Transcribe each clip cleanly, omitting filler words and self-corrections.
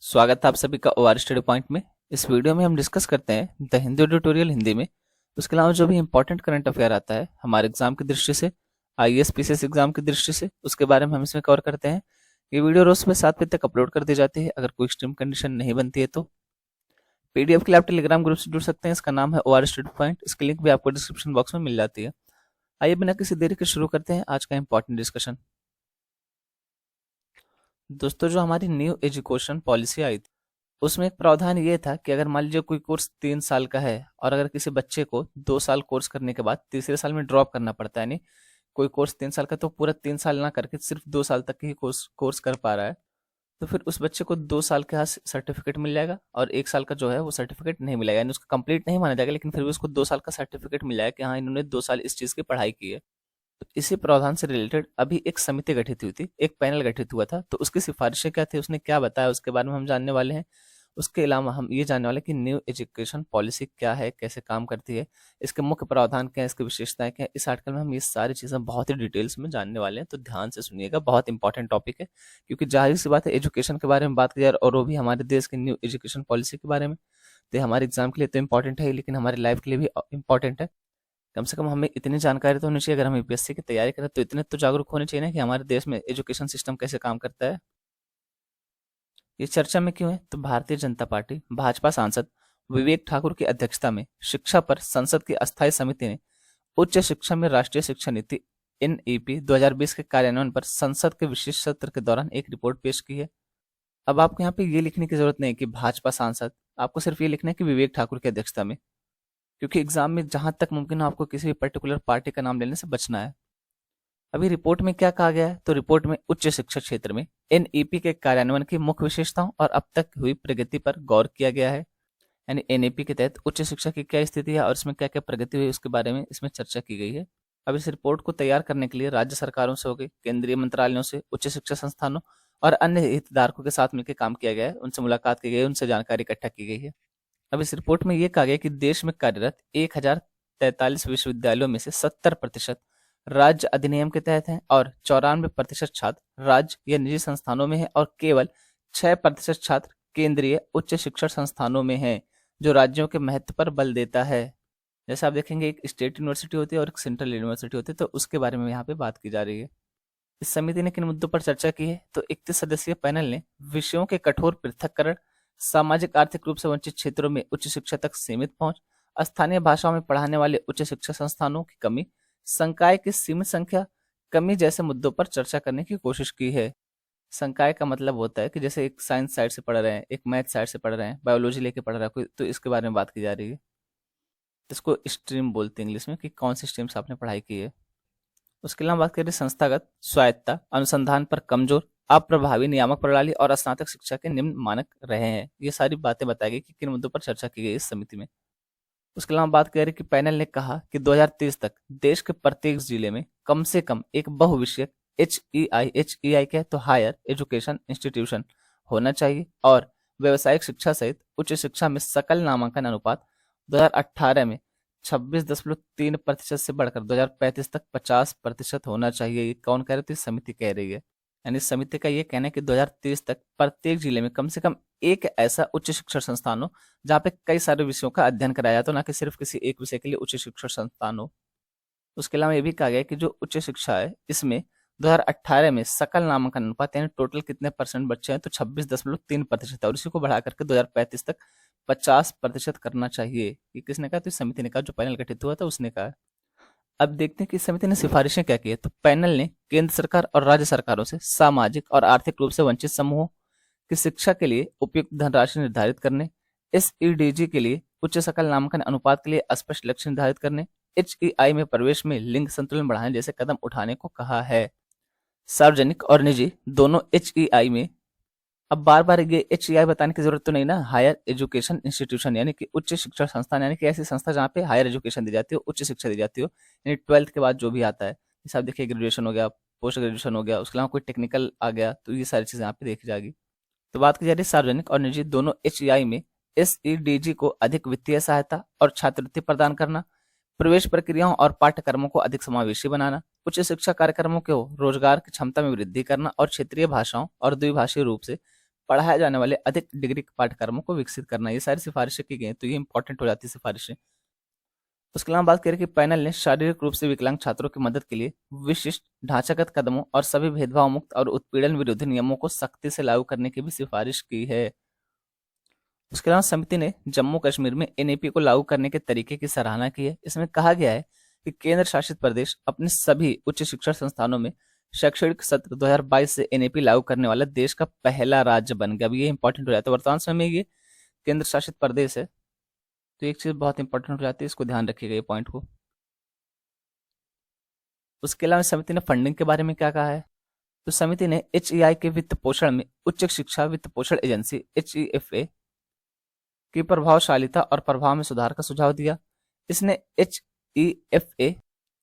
स्वागत है आप सभी का ओआर स्टडी पॉइंट में। इस वीडियो में हम डिस्कस करते हैं द हिंदी ट्यूटोरियल हिंदी में। उसके अलावा जो भी इंपॉर्टेंट करंट अफेयर आता है हमारे एग्जाम की दृष्टि से, आईएएस पीसीएस एग्जाम की दृष्टि से, उसके बारे में हम इसमें कवर करते हैं। ये वीडियो रोज सुबह 7 बजे तक अपलोड कर दी जाती है। अगर कोई एक्सट्रीम कंडीशन नहीं बनती है तो पीडीएफ के लिए आप टेलीग्राम ग्रुप से जुड़ सकते हैं। इसका नाम है ओआर स्टडी पॉइंट। इसकी लिंक भी आपको डिस्क्रिप्शन बॉक्स में मिल जाती है। आइए बिना किसी देरी के शुरू करते हैं आज का इंपॉर्टेंट डिस्कशन। दोस्तों, जो हमारी न्यू एजुकेशन पॉलिसी आई थी उसमें एक प्रावधान ये था कि अगर मान लीजिए कोई कोर्स 3 साल का है और अगर किसी बच्चे को 2 साल कोर्स करने के बाद तीसरे साल में ड्रॉप करना पड़ता है, यानी कोई कोर्स 3 साल का तो पूरा 3 साल ना करके सिर्फ 2 साल तक ही कोर्स कर पा रहा है, तो फिर उस बच्चे को 2 साल का सर्टिफिकेट मिल जाएगा और 1 साल का जो है वो सर्टिफिकेट नहीं मिलेगा। यानी उसका कंप्लीट नहीं माना जाएगा, लेकिन फिर भी उसको 2 साल का सर्टिफिकेट मिल जाएगा कि हाँ इन्होंने 2 साल इस चीज की पढ़ाई की है। तो इसी प्रावधान से रिलेटेड अभी एक समिति गठित हुई थी, एक पैनल गठित हुआ था। तो उसकी सिफारिशें क्या थी, उसने क्या बताया, उसके बारे में हम जानने वाले हैं। उसके अलावा हम ये जानने वाले हैं कि न्यू एजुकेशन पॉलिसी क्या है, कैसे काम करती है, इसके मुख्य प्रावधान क्या है, इसकी विशेषताएं क्या है। इस आर्टिकल में हम ये सारी चीजें बहुत ही डिटेल्स में जानने वाले हैं, तो ध्यान से सुनिएगा। बहुत इंपॉर्टेंट टॉपिक है, क्योंकि जाहिर सी बात है एजुकेशन के बारे में बात की जाए और वो भी हमारे देश की न्यू एजुकेशन पॉलिसी के बारे में, तो हमारे एग्जाम के लिए तो इंपॉर्टेंट है, लेकिन हमारी लाइफ के लिए भी इंपॉर्टेंट है। कम से कम हमें इतनी जानकारी तो होनी चाहिए। अगर हम यूपीएससी की तैयारी करें तो इतने तो जागरूक होने चाहिए ना कि हमारे देश में एजुकेशन सिस्टम कैसे काम करता है। ये चर्चा में क्यों है, तो भारतीय जनता पार्टी भाजपा सांसद विवेक ठाकुर की अध्यक्षता में शिक्षा पर संसद की अस्थायी समिति ने उच्च शिक्षा में राष्ट्रीय शिक्षा नीति एनईपी 2020 के कार्यान्वयन पर संसद के विशेष सत्र के दौरान एक रिपोर्ट पेश की है। अब आपको यहाँ पे ये लिखने की जरूरत नहीं कि भाजपा सांसद, आपको सिर्फ ये लिखना है कि विवेक ठाकुर की अध्यक्षता में, क्योंकि एग्जाम में जहां तक मुमकिन हो आपको किसी भी पर्टिकुलर पार्टी का नाम लेने से बचना है। अभी रिपोर्ट में क्या कहा गया है, तो रिपोर्ट में उच्च शिक्षा क्षेत्र में एनईपी के कार्यान्वयन की मुख्य विशेषताओं और अब तक हुई प्रगति पर गौर किया गया है। यानी एनईपी के तहत उच्च शिक्षा की क्या स्थिति है और इसमें क्या क्या प्रगति हुई उसके बारे में इसमें चर्चा की गई है। अब इस रिपोर्ट को तैयार करने के लिए राज्य सरकारों से हो गई, केंद्रीय मंत्रालयों से, उच्च शिक्षा संस्थानों और अन्य हितधारकों के साथ मिलकर काम किया गया है। उनसे मुलाकात की गई है, उनसे जानकारी इकट्ठा की गई है। अब इस रिपोर्ट में यह कहा गया कि देश में कार्यरत 1043 विश्वविद्यालयों में से 70% राज्य अधिनियम के तहत हैं और 94% छात्र राज्य या निजी संस्थानों में हैं और केवल 6% छात्र केंद्रीय उच्च शिक्षण संस्थानों में हैं, जो राज्यों के महत्व पर बल देता है। जैसे आप देखेंगे एक स्टेट यूनिवर्सिटी होती है और एक सेंट्रल यूनिवर्सिटी होती है, तो उसके बारे में यहाँ पे बात की जा रही है। इस समिति ने किन मुद्दों पर चर्चा की है, तो 31 सदस्यीय पैनल ने विषयों के कठोर पृथक्करण, सामाजिक आर्थिक रूप से वंचित क्षेत्रों में उच्च शिक्षा तक सीमित पहुंच, स्थानीय भाषाओं में पढ़ाने वाले उच्च शिक्षा संस्थानों की कमी, संकाय की सीमित संख्या, कमी जैसे मुद्दों पर चर्चा करने की कोशिश की है। संकाय का मतलब होता है कि जैसे एक साइंस साइड से पढ़ रहे हैं, एक मैथ साइड से पढ़ रहे हैं, बायोलॉजी लेके पढ़ रहा है कोई, तो इसके बारे में बात की जा रही है। इसको स्ट्रीम बोलते हैं इंग्लिश में, कि कौन सी स्ट्रीम्स आपने पढ़ाई की है। उसके अलावा बात करें संस्थागत स्वायत्ता, अनुसंधान पर कमजोर, अप्रभावी नियामक प्रणाली और स्नातक शिक्षा के निम्न मानक रहे हैं। ये सारी बातें बताई गई कि किन मुद्दों पर चर्चा की गई इस समिति में। उसके अलावा बात करें कि पैनल ने कहा कि 2030 तक देश के प्रत्येक जिले में कम से कम एक बहुविषयक HEI क्या है तो हायर एजुकेशन इंस्टीट्यूशन होना चाहिए और व्यवसायिक शिक्षा सहित उच्च शिक्षा में सकल नामांकन अनुपात 2018 में 26.3% से बढ़कर 2035 तक 50% होना चाहिए। ये कौन कह रहे थे, समिति कह रही है। यानी समिति का ये कहना है कि 2030 तक प्रत्येक जिले में कम से कम एक ऐसा उच्च शिक्षण संस्थान हो जहाँ पे कई सारे विषयों का अध्ययन कराया जाता हो, ना कि सिर्फ किसी एक विषय के लिए उच्च शिक्षण संस्थान हो। उसके अलावा ये भी कहा गया कि जो उच्च शिक्षा है इसमें 2018 में सकल नामांकन अनुपात यानी टोटल कितने परसेंट बच्चे हैं, तो 26.3% है और इसी को बढ़ा करके 2035 तक 50% करना चाहिए। ये किसने कहा, तो इस समिति ने कहा, जो पैनल गठित हुआ था उसने कहा। अब देखते हैं कि समिति ने सिफारिशें क्या की है। तो पैनल ने केंद्र सरकार और राज्य सरकारों से सामाजिक और आर्थिक रूप से वंचित समूहों की शिक्षा के लिए उपयुक्त धनराशि निर्धारित करने, SEDG के लिए उच्च सकल नामांकन अनुपात के लिए स्पष्ट लक्ष्य निर्धारित करने, HEI में प्रवेश में लिंग संतुलन बढ़ाने जैसे कदम उठाने को कहा है। सार्वजनिक और निजी दोनों HEI में, अब बार बार ये HEI बताने की जरूरत तो नहीं ना, हायर एजुकेशन इंस्टीट्यूशन यानी कि उच्च शिक्षा संस्थान, यानी कि ऐसी संस्था जहाँ पे हायर एजुकेशन दी जाती हो, उच्च शिक्षा दी जाती हो, यानी 12th के बाद जो भी आता है। जैसे आप देखिए ग्रेजुएशन हो गया, पोस्ट ग्रेजुएशन हो गया, उसके अलावा कोई टेक्निकल आ गया, तो ये सारी चीजें यहाँ पे देखी जाएगी। तो बात की जा रही है सार्वजनिक और निजी दोनों HEI में SEDG को अधिक वित्तीय सहायता और छात्रवृत्ति प्रदान करना, प्रवेश प्रक्रियाओं और पाठ्यक्रमों को अधिक समावेशी बनाना, उच्च शिक्षा कार्यक्रमों को रोजगार की क्षमता में वृद्धि करना और क्षेत्रीय भाषाओं और द्विभाषीय रूप से पढ़ाए जाने वाले अधिक डिग्री के पाठ्यक्रमों को विकसित करना, ये सारी सिफारिशें की गई हैं, तो ये इंपॉर्टेंट हो जाती है सिफारिशें। उसके अलावा बात करें कि पैनल ने शारीरिक रूप से विकलांग छात्रों की मदद के लिए विशिष्ट ढांचागत कदमों और सभी भेदभाव मुक्त और उत्पीड़न विरोधी नियमों को सख्ती से लागू करने की भी सिफारिश की है। उसके अलावा समिति ने जम्मू कश्मीर में एनईपी को लागू करने के तरीके की सराहना की है। इसमें कहा गया है कि केंद्र शासित प्रदेश अपने सभी उच्च शिक्षा संस्थानों में शैक्षणिक सत्र 2022 से एनईपी लागू करने वाला देश का पहला राज्य बन गया। अब ये इंपॉर्टेंट हो जाता है, वर्तमान समय में ये केंद्र शासित प्रदेश है, तो एक चीज बहुत इंपॉर्टेंट हो जाती है, इसको ध्यान रखिएगा ये पॉइंट को। उसके अलावा समिति ने फंडिंग के बारे में क्या कहा है, तो समिति ने एचईआई के वित्त पोषण में उच्च शिक्षा वित्त पोषण एजेंसी एचईएफए की प्रभावशालिता और प्रभाव में सुधार का सुझाव दिया। इसने एचईएफए,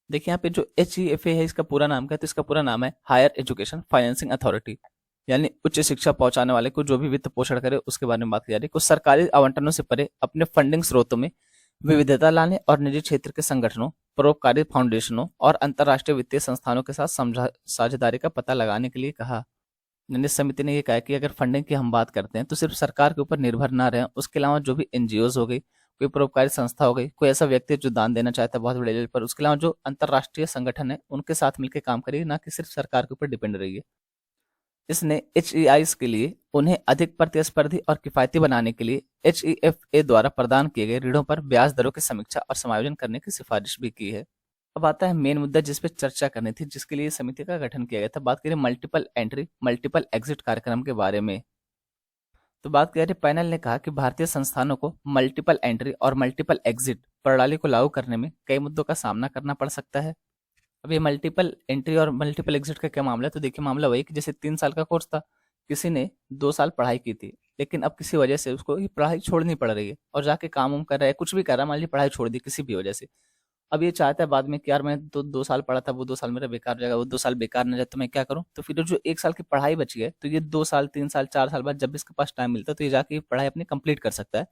देखिए यहाँ पे जो एचईएफए है इसका पूरा नाम क्या है, तो इसका पूरा नाम है हायर एजुकेशन फाइनेंसिंग अथॉरिटी, यानी उच्च शिक्षा पहुंचाने वाले को जो भी वित्त पोषण करे उसके बारे में बात की जा रही है। कुछ सरकारी आवंटनों से परे अपने फंडिंग स्रोतों में विविधता लाने और निजी क्षेत्र के संगठनों, परोपकारी फाउंडेशनों और अंतर्राष्ट्रीय वित्तीय संस्थानों के साथ साझेदारी का पता लगाने के लिए कहा। यानी समिति ने यह कहा कि अगर फंडिंग की हम बात करते हैं तो सिर्फ सरकार के ऊपर निर्भर ना रहें, उसके अलावा जो भी एनजीओज हो गई, कोई परोपकारी संस्था हो गई, कोई ऐसा व्यक्ति जो दान देना चाहता है बहुत बड़े लेवल पर, उसके अलावा जो अंतर्राष्ट्रीय संगठन है उनके साथ मिलकर काम करिए, ना कि सिर्फ सरकार के ऊपर डिपेंड रहिए। इसने एचईआईस के लिए उन्हें अधिक प्रतिस्पर्धी और किफायती बनाने के लिए एचईएफए द्वारा प्रदान किए गए ऋणों पर ब्याज दरों की समीक्षा और समायोजन करने की सिफारिश भी की है। अब आता है मेन मुद्दा जिस पे चर्चा करनी थी, जिसके लिए समिति का गठन किया गया था। बात करें मल्टीपल एंट्री मल्टीपल एग्जिट कार्यक्रम के बारे में, तो बात करें पैनल ने कहा कि भारतीय संस्थानों को मल्टीपल एंट्री और मल्टीपल एग्जिट प्रणाली को लागू करने में कई मुद्दों का सामना करना पड़ सकता है। अब ये मल्टीपल एंट्री और मल्टीपल एग्जिट का क्या मामला है, तो देखिए मामला वही कि जैसे 3 साल का कोर्स था, किसी ने 2 साल पढ़ाई की थी, लेकिन अब किसी वजह से उसको ये पढ़ाई छोड़नी पड़ रही है और जाके काम वाम कर रहा है, कुछ भी कर रहा है, मान लीजिए पढ़ाई छोड़ दी किसी भी वजह से। अब ये चाहता है बाद में कि यार मैं तो 2 साल पढ़ा था, वो 2 साल मेरा बेकार जाएगा, वो 2 साल बेकार न जाए, तो मैं क्या करूं, तो फिर जो 1 साल की पढ़ाई बची है, तो ये 2 साल 3 साल 4 साल बाद जब भी इसके पास टाइम मिलता है तो ये जाके पढ़ाई अपनी कंप्लीट कर सकता है,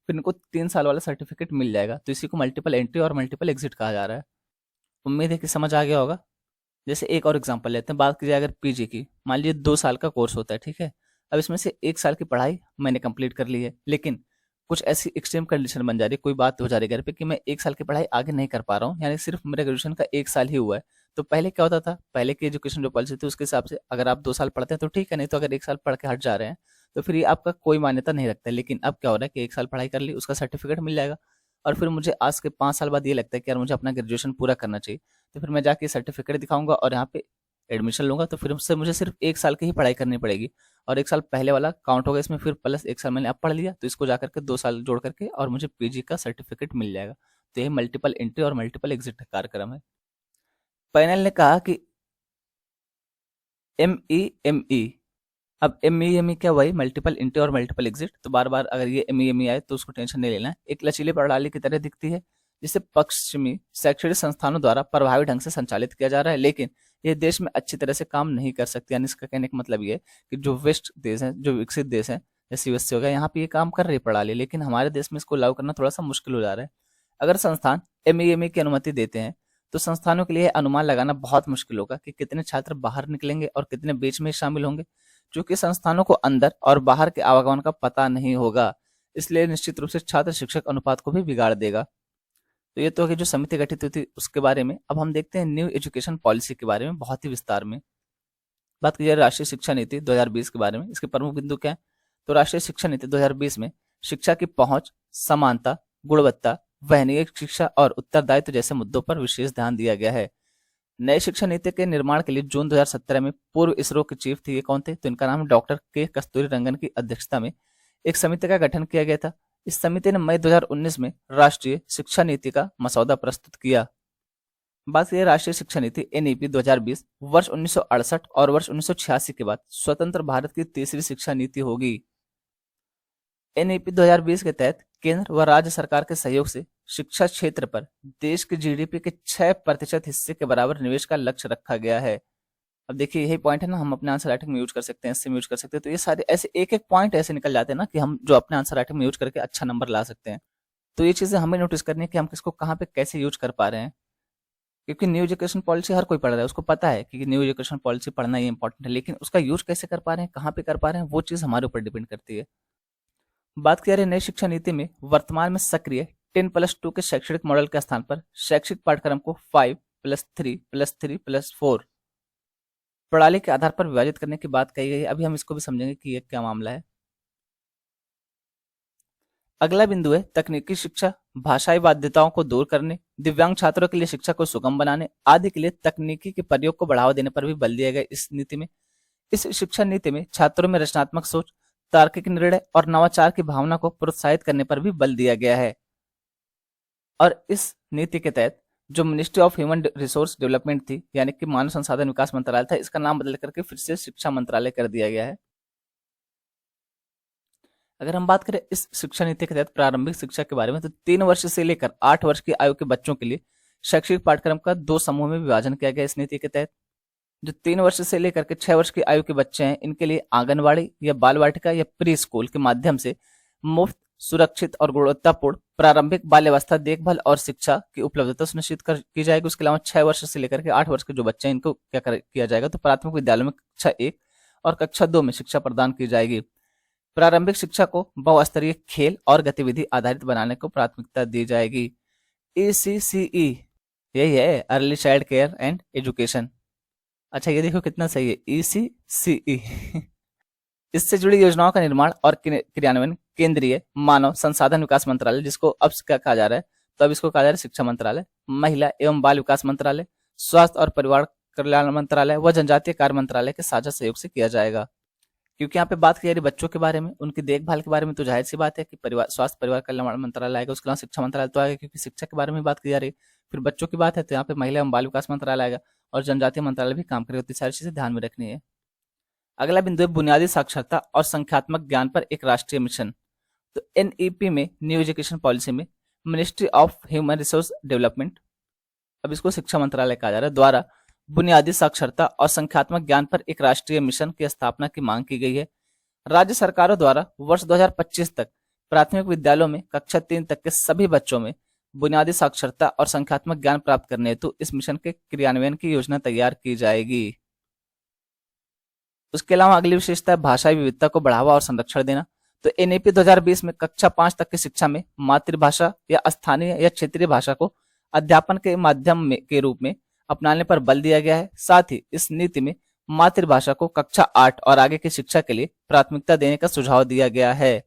फिर इनको 3 साल वाला सर्टिफिकेट मिल जाएगा। तो इसी को मल्टीपल एंट्री और मल्टीपल एग्जिट कहा जा रहा है। उम्मीद है कि समझ आ गया होगा। जैसे एक और एग्जांपल लेते हैं, बात की जाए अगर पीजी की, मान लीजिए 2 साल का कोर्स होता है, ठीक है। अब इसमें से 1 साल की पढ़ाई मैंने कंप्लीट कर ली है, लेकिन कुछ ऐसी एक्सट्रीम कंडीशन बन जा रही है, कोई बात हो जा रही है घर पे कि मैं 1 साल की पढ़ाई आगे नहीं कर पा रहा हूँ, यानी सिर्फ मेरा ग्रेजुएशन का 1 साल ही हुआ है। तो पहले क्या होता था, पहले की एजुकेशन जो पॉलिसी थी उसके हिसाब से अगर आप 2 साल पढ़ते हैं तो ठीक है, नहीं तो अगर 1 साल पढ़ के हट जा रहे हैं तो फिर ये आपका कोई मान्यता नहीं रखता है। लेकिन अब क्या हो रहा है कि 1 साल पढ़ाई कर ली, उसका सर्टिफिकेट मिल जाएगा, और फिर मुझे आज के 5 साल बाद ये लगता है कि यार मुझे अपना ग्रेजुएशन पूरा करना चाहिए, तो फिर मैं जाके सर्टिफिकेट दिखाऊंगा और यहाँ पे एडमिशन लूंगा, तो फिर उससे मुझे सिर्फ 1 साल की ही पढ़ाई करनी पड़ेगी, और 1 साल पहले वाला काउंट होगा इसमें, फिर प्लस 1 साल मैंने अब पढ़ लिया, तो इसको जाकर के 2 साल जोड़ करके और मुझे पीजी का सर्टिफिकेट मिल जाएगा। तो यही मल्टीपल एंट्री और मल्टीपल एग्जिट कार्यक्रम है। पैनल ने कहा कि एमईएमई, अब एमईएमई क्या, वही मल्टीपल एंट्री और मल्टीपल एग्जिट, तो बार बार अगर ये एमईएमई आए तो उसको टेंशन नहीं लेना है। एक लचीली प्रणाली की तरह दिखती है जिसे पश्चिमी शैक्षणिक संस्थानों द्वारा प्रभावी ढंग से संचालित किया जा रहा है, लेकिन ये देश में अच्छी तरह से काम नहीं कर सकती। यानी इसका कहने का मतलब ये है कि जो वेस्ट देश हैं, जो विकसित देश हैं, जैसे यूएसए हो गया, यहाँ पे ये काम कर रही है प्रणाली, लेकिन हमारे देश में इसको लागू करना थोड़ा सा मुश्किल हो जा रहा है। अगर संस्थान एमईएमई की अनुमति देते हैं तो संस्थानों के लिए अनुमान लगाना बहुत मुश्किल होगा कि कितने छात्र बाहर निकलेंगे और कितने बीच में शामिल होंगे, क्योंकि संस्थानों को अंदर और बाहर के आवागमन का पता नहीं होगा। इसलिए निश्चित रूप से छात्र शिक्षक अनुपात को भी बिगाड़ देगा। तो ये तो है जो समिति गठित हुई थी उसके बारे में। अब हम देखते हैं न्यू एजुकेशन पॉलिसी के बारे में बहुत ही विस्तार में। बात की जाए राष्ट्रीय शिक्षा नीति 2020 के बारे में, इसके प्रमुख बिंदु क्या है, तो राष्ट्रीय शिक्षा नीति 2020 में शिक्षा की पहुंच, समानता, गुणवत्ता, वहनीय शिक्षा और उत्तरदायित्व जैसे मुद्दों पर विशेष ध्यान दिया गया है। नई शिक्षा नीति के निर्माण के लिए जून 2017 में पूर्व इसरो के चीफ थे, ये कौन थे, तो इनका नाम डॉक्टर के कस्तूरी रंगन की अध्यक्षता में एक समिति का गठन किया गया था। इस समिति ने मई 2019 में राष्ट्रीय शिक्षा नीति का मसौदा प्रस्तुत किया। बात करें राष्ट्रीय शिक्षा नीति एनईपी 2020 वर्ष 1968 और वर्ष 1986 के बाद स्वतंत्र भारत की तीसरी शिक्षा नीति होगी। एनईपी 2020 के तहत केंद्र व राज्य सरकार के सहयोग से शिक्षा क्षेत्र पर देश के जीडीपी के 6% हिस्से के बराबर निवेश का लक्ष्य रखा गया है। अब देखिए यही पॉइंट है ना, हम अपने आंसर राइटिंग में यूज कर सकते हैं, इससे यूज कर सकते हैं, तो ये सारे ऐसे एक एक पॉइंट ऐसे निकल जाते हैं ना कि हम जो अपने आंसर राइटिंग में यूज करके अच्छा नंबर ला सकते हैं। तो ये चीजें हमें नोटिस करनी है कि हम किसको कहाँ पे कैसे यूज कर पा रहे हैं। क्योंकि न्यू एजुकेशन पॉलिसी हर कोई पढ़ रहा है, उसको पता है कि न्यू एजुकेशन पॉलिसी पढ़ना ये इंपॉर्टेंट है, लेकिन उसका यूज कैसे कर पा रहे हैं, कहाँ पे कर पा रहे हैं, वो चीज़ हमारे ऊपर डिपेंड करती है। बात करें नई शिक्षा नीति में वर्तमान में सक्रिय 10+2 के शैक्षणिक मॉडल के स्थान पर शैक्षिक पाठ्यक्रम को 5+3+3+4 प्रणाली के आधार पर विभाजित करने की बात कही गई है। अभी हम इसको भी समझेंगे कि ये क्या मामला है। अगला बिंदु है तकनीकी शिक्षा, भाषाई बाध्यताओं को दूर करने, दिव्यांग छात्रों के लिए शिक्षा को सुगम बनाने आदि के लिए तकनीकी के प्रयोग को बढ़ावा देने पर भी बल दिया गया इस नीति में। इस शिक्षा नीति में छात्रों में रचनात्मक सोच, तार्किक निर्णय और नवाचार की भावना को प्रोत्साहित करने पर भी बल दिया गया है। और इस नीति के तहत जो ministry of human resource development थी, यानी कि मानव संसाधन विकास मंत्रालय था, इसका नाम बदल करके फिर से शिक्षा मंत्रालय कर दिया गया है। अगर हम बात करें इस शिक्षा नीति के तहत प्रारंभिक शिक्षा के बारे में, तो 3 वर्ष से लेकर 8 वर्ष की आयु के बच्चों के लिए शैक्षिक पाठ्यक्रम का 2 समूह में विभाजन किया गया इस नीति के तहत। जो 3 वर्ष से लेकर के 6 वर्ष की आयु के बच्चे हैं, इनके लिए आंगनवाड़ी या बाल वाटिका या प्री स्कूल के माध्यम से मुफ्त, सुरक्षित और गुणवत्तापूर्ण प्रारंभिक बाल्यावस्था देखभाल और शिक्षा की उपलब्धता सुनिश्चित की जाएगी। उसके अलावा 6 वर्ष से लेकर के 8 वर्ष के जो बच्चे हैं, इनको किया जाएगा, तो प्राथमिक विद्यालयों में कक्षा 1 और कक्षा 2 में शिक्षा प्रदान की जाएगी। प्रारंभिक शिक्षा को बहुस्तरीय खेल और गतिविधि आधारित बनाने को प्राथमिकता दी जाएगी। ECCE यही है, early child care and education. अच्छा, ये देखो कितना सही है, ECCE। इससे जुड़ी योजनाओं का निर्माण और क्रियान्वयन केंद्रीय मानव संसाधन विकास मंत्रालय, जिसको अब क्या कहा जा रहा है, तो अब इसको कहा जा रहा है शिक्षा मंत्रालय, महिला एवं बाल विकास मंत्रालय, स्वास्थ्य और परिवार कल्याण मंत्रालय व जनजातीय कार्य मंत्रालय के साझा सहयोग से किया जाएगा। क्योंकि यहाँ पे बात की जा रही है बच्चों के बारे में, उनकी देखभाल के बारे में, तो जाहिर सी बात है कि परिवार स्वास्थ्य परिवार कल्याण मंत्रालय आएगा, उसके अलावा शिक्षा मंत्रालय तो आएगा, क्योंकि शिक्षा के बारे में बात की जा रही है। फिर बच्चों की बात है तो यहाँ पे महिला एवं बाल विकास मंत्रालय आएगा और जनजातीय मंत्रालय भी काम करेगा। तो सारी चीजें ध्यान में रखनी है। अगला बिंदु है बुनियादी साक्षरता और संख्यात्मक ज्ञान पर एक राष्ट्रीय मिशन। तो NEP में, न्यू एजुकेशन पॉलिसी में, ministry of human resource development, अब इसको शिक्षा मंत्रालय कहा जा रहा है, द्वारा बुनियादी साक्षरता और संख्यात्मक ज्ञान पर एक राष्ट्रीय मिशन की स्थापना की मांग की गई है। राज्य सरकारों द्वारा वर्ष 2025 तक प्राथमिक विद्यालयों में कक्षा 3 तक के सभी बच्चों में बुनियादी साक्षरता और संख्यात्मक ज्ञान प्राप्त करने हेतु इस मिशन के क्रियान्वयन की योजना तैयार की जाएगी। उसके अलावा अगली विशेषता है भाषाई विविधता को बढ़ावा और संरक्षण देना। तो NEP 2020 में कक्षा 5 तक की शिक्षा में मातृभाषा या स्थानीय या क्षेत्रीय भाषा को अध्यापन के माध्यम के रूप में अपनाने पर बल दिया गया है। साथ ही इस नीति में मातृभाषा को कक्षा 8 और आगे की शिक्षा के लिए प्राथमिकता देने का सुझाव दिया गया है।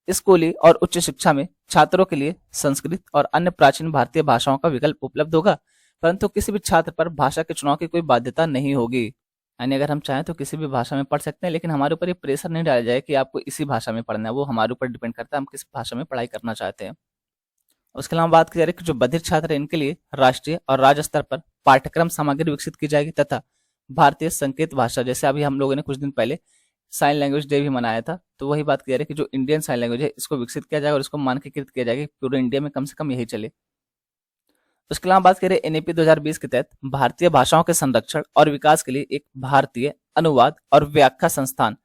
स्कूली और उच्च शिक्षा में छात्रों के लिए संस्कृत और अन्य प्राचीन भारतीय भाषाओं का विकल्प उपलब्ध होगा, परंतु किसी भी छात्र पर भाषा के चुनाव की कोई बाध्यता नहीं होगी। यानी अगर हम चाहें तो किसी भी भाषा में पढ़ सकते हैं, लेकिन हमारे ऊपर ये प्रेशर नहीं डाला जाए कि आपको इसी भाषा में पढ़ना है। वो हमारे ऊपर डिपेंड करता है हम किस भाषा में पढ़ाई करना चाहते हैं। उसके अलावा बात की जा रही है कि जो बधिर छात्र हैं, इनके लिए राष्ट्रीय और राज्य स्तर पर पाठ्यक्रम सामग्री विकसित की जाएगी तथा भारतीय संकेत भाषा, जैसे अभी हम लोगों ने कुछ दिन पहले साइन लैंग्वेज डे भी मनाया था, तो वही बात की जा रही है कि जो इंडियन साइन लैंग्वेज है, इसको विकसित किया जाएगा और इसको मानकीकृत किया जाएगा, पूरे इंडिया में कम से कम यही चले। उसके अलावा बात करें NEP 2020 के तहत भारतीय भाषाओं के संरक्षण और विकास के लिए एक भारतीय अनुवाद और व्याख्या संस्थान,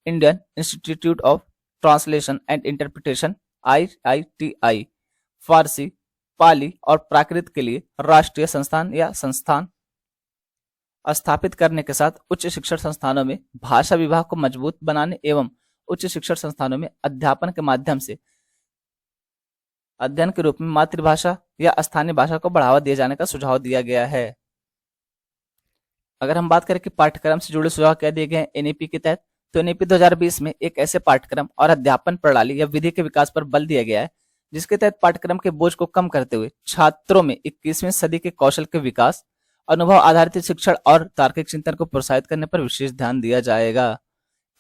Indian institute of translation and interpretation IITI, फारसी, पाली और प्राकृत के लिए राष्ट्रीय संस्थान या संस्थान स्थापित करने के साथ उच्च शिक्षण संस्थानों में भाषा विभाग को मजबूत बनाने एवं उच्च शिक्षण संस्थानों में अध्यापन के माध्यम से अध्ययन के रूप में मातृभाषा या स्थानीय भाषा को बढ़ावा दिए जाने का सुझाव दिया गया है। अगर हम बात करें कि पाठ्यक्रम से जुड़े सुझाव क्या दिए गए हैं NEP के तहत, तो NEP 2020 में एक ऐसे पाठ्यक्रम और अध्यापन प्रणाली या विधि के विकास पर बल दिया गया है जिसके तहत पाठ्यक्रम के बोझ को कम करते हुए छात्रों में 21वीं सदी के कौशल के विकास, अनुभव आधारित शिक्षण और तार्किक चिंतन को प्रोत्साहित करने पर विशेष ध्यान दिया जाएगा।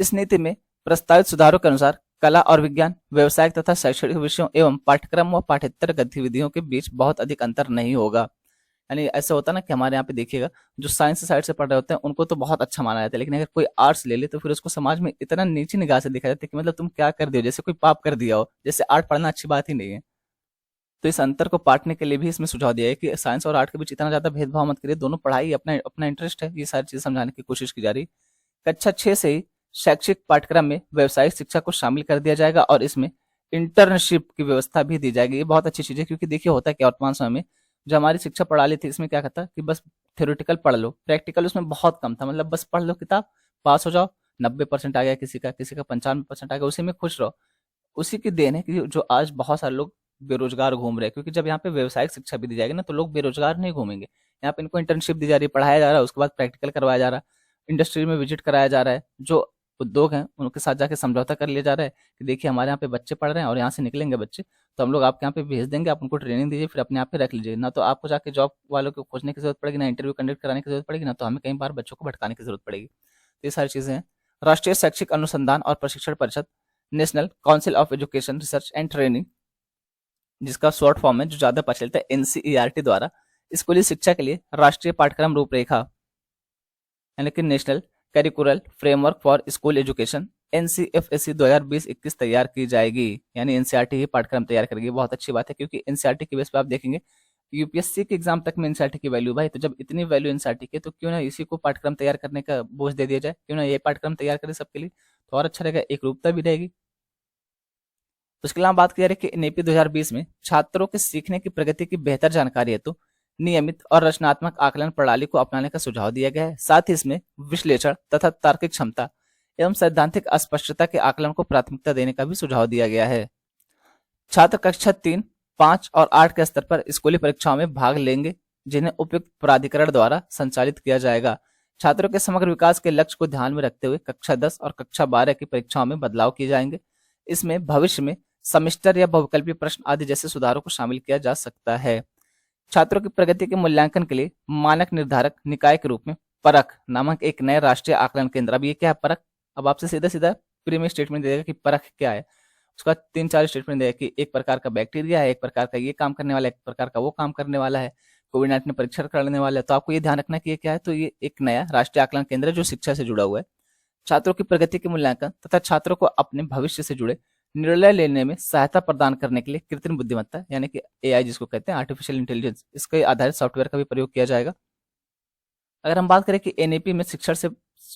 इस नीति में प्रस्तावित सुधारों के अनुसार कला और विज्ञान, व्यवसायिक तथा शैक्षणिक विषयों एवं पाठ्यक्रम व पाठ्येतर गतिविधियों के बीच बहुत अधिक अंतर नहीं होगा। यानी ऐसा होता है ना कि हमारे यहाँ पे देखिएगा, जो साइंस साइड से पढ़ रहे होते हैं उनको तो बहुत अच्छा माना जाता है, लेकिन अगर कोई आर्ट्स ले ले तो फिर उसको समाज में इतना नीची निगाह से देखा जाता है कि मतलब तुम क्या कर दियो, जैसे कोई पाप कर दिया हो, जैसे आर्ट पढ़ना अच्छी बात ही नहीं है। तो इस अंतर को पाटने के लिए भी इसमें सुझाव दिया है कि साइंस और आर्ट के बीच इतना ज्यादा भेदभाव मत करिए, दोनों पढ़ाई अपना अपना इंटरेस्ट है, ये सारी चीजें समझाने की कोशिश की जा रही। कक्षा 6 से ही शैक्षिक पाठ्यक्रम में व्यावसायिक शिक्षा को शामिल कर दिया जाएगा और इसमें इंटर्नशिप की व्यवस्था भी दी जाएगी। ये बहुत अच्छी चीज है, क्योंकि देखिए होता है कि वर्तमान समय में जो हमारी शिक्षा प्रणाली थी इसमें क्या कहता कि बस थ्योरेटिकल पढ़ लो, प्रैक्टिकल उसमें बहुत कम था, मतलब बस पढ़ लो किताब, पास हो जाओ, 90% आ गया किसी का 95% आ गया, उसी में खुश रहो। उसी की देन है कि जो आज बहुत सारे लोग बेरोजगार घूम रहे हैं, क्योंकि जब यहाँ पे व्यावसायिक शिक्षा भी दी जाएगी ना तो लोग बेरोजगार नहीं घूमेंगे। यहाँ पे इनको इंटर्नशिप दी जा रही है, पढ़ाया जा रहा है, उसके बाद प्रैक्टिकल करवाया जा रहा है, इंडस्ट्री में विजिट कराया जा रहा है, जो उद्योग हैं उनके साथ जाके समझौता कर लिया जा रहा है कि देखिए हमारे यहाँ पे बच्चे पढ़ रहे हैं और यहाँ से निकलेंगे बच्चे, तो हम लोग आपके यहाँ पे भेज देंगे, आप उनको ट्रेनिंग दीजिए, फिर अपने आप पे रख लीजिए, ना तो आपको जाके जॉब वालों को खोजने की जरूरत पड़ेगी, ना इंटरव्यू कंडक्ट कराने की जरूरत पड़ेगी, ना तो हमें कई बार बच्चों को भटकाने की जरूरत पड़ेगी। तो ये सारी चीजें हैं। राष्ट्रीय शैक्षिक अनुसंधान और प्रशिक्षण परिषद, national council of education research and training, जिसका शॉर्ट फॉर्म है जो ज्यादा प्रचलित है, एनसीईआरटी द्वारा स्कूली शिक्षा के लिए राष्ट्रीय पाठ्यक्रम रूपरेखा यानी कि national curricular framework for school education NCFSC 2020-21 तैयार की जाएगी, यानी एनसीईआरटी ही पाठ्यक्रम तैयार करेगी। बहुत अच्छी बात है, क्योंकि एनसीईआरटी की बेस पे आप देखेंगे यूपीएससी के एग्जाम तक में एनसीईआरटी की वैल्यू, भाई तो जब इतनी वैल्यू एनसीईआरटी की तो क्यों ना इसी को पाठ्यक्रम तैयार करने का बोझ दे दिया जाए, क्यों ना ये पाठ्यक्रम तैयार करे सबके लिए, तो और अच्छा रहेगा, एक रूपता भी रहेगी। उसके अलावा बात की जा रही है कि एनईपी 2020 में छात्रों के सीखने की प्रगति की बेहतर जानकारी हेतु नियमित और रचनात्मक आकलन प्रणाली को अपनाने का सुझाव दिया गया है। साथ ही इसमें विश्लेषण तथा तार्किक क्षमता एवं सैद्धांतिक अस्पष्टता के आकलन को प्राथमिकता देने का भी सुझाव दिया गया है। छात्र कक्षा 3, 5 और 8 के स्तर पर स्कूली परीक्षाओं में भाग लेंगे, जिन्हें उपयुक्त प्राधिकरण द्वारा संचालित किया जाएगा। छात्रों के समग्र विकास के लक्ष्य को ध्यान में रखते हुए कक्षा 10 और कक्षा 12 की परीक्षाओं में बदलाव किए जाएंगे। इसमें भविष्य में सेमेस्टर या बहुविकल्पीय प्रश्न आदि जैसे सुधारों को शामिल किया जा सकता है। छात्रों की प्रगति के मूल्यांकन के लिए मानक निर्धारक निकाय के रूप में परख नामक एक नए राष्ट्रीय आकलन केंद्र, अब ये क्या है परख, अब आपसे सीधा सीधा प्री में स्टेटमेंट देगा कि परख क्या है, उसका 3-4 स्टेटमेंट देगा कि एक प्रकार का बैक्टीरिया है, एक प्रकार का ये काम करने वाला है, एक प्रकार का वो काम करने वाला है, कोविड-19 परीक्षण करने वाला है, तो आपको ये ध्यान रखना कि ये क्या है, तो ये एक नया राष्ट्रीय आकलन केंद्र है जो शिक्षा से जुड़ा हुआ है। छात्रों की प्रगति के मूल्यांकन तथा छात्रों को अपने भविष्य से जुड़े निर्णय लेने में सहायता प्रदान करने के लिए कृत्रिम बुद्धिमत्ता यानी कि एआई जिसको कहते हैं आर्टिफिशियल इंटेलिजेंस, इसके आधारित सॉफ्टवेयर का भी प्रयोग किया जाएगा। अगर हम बात करें कि एनईपी में शिक्षण से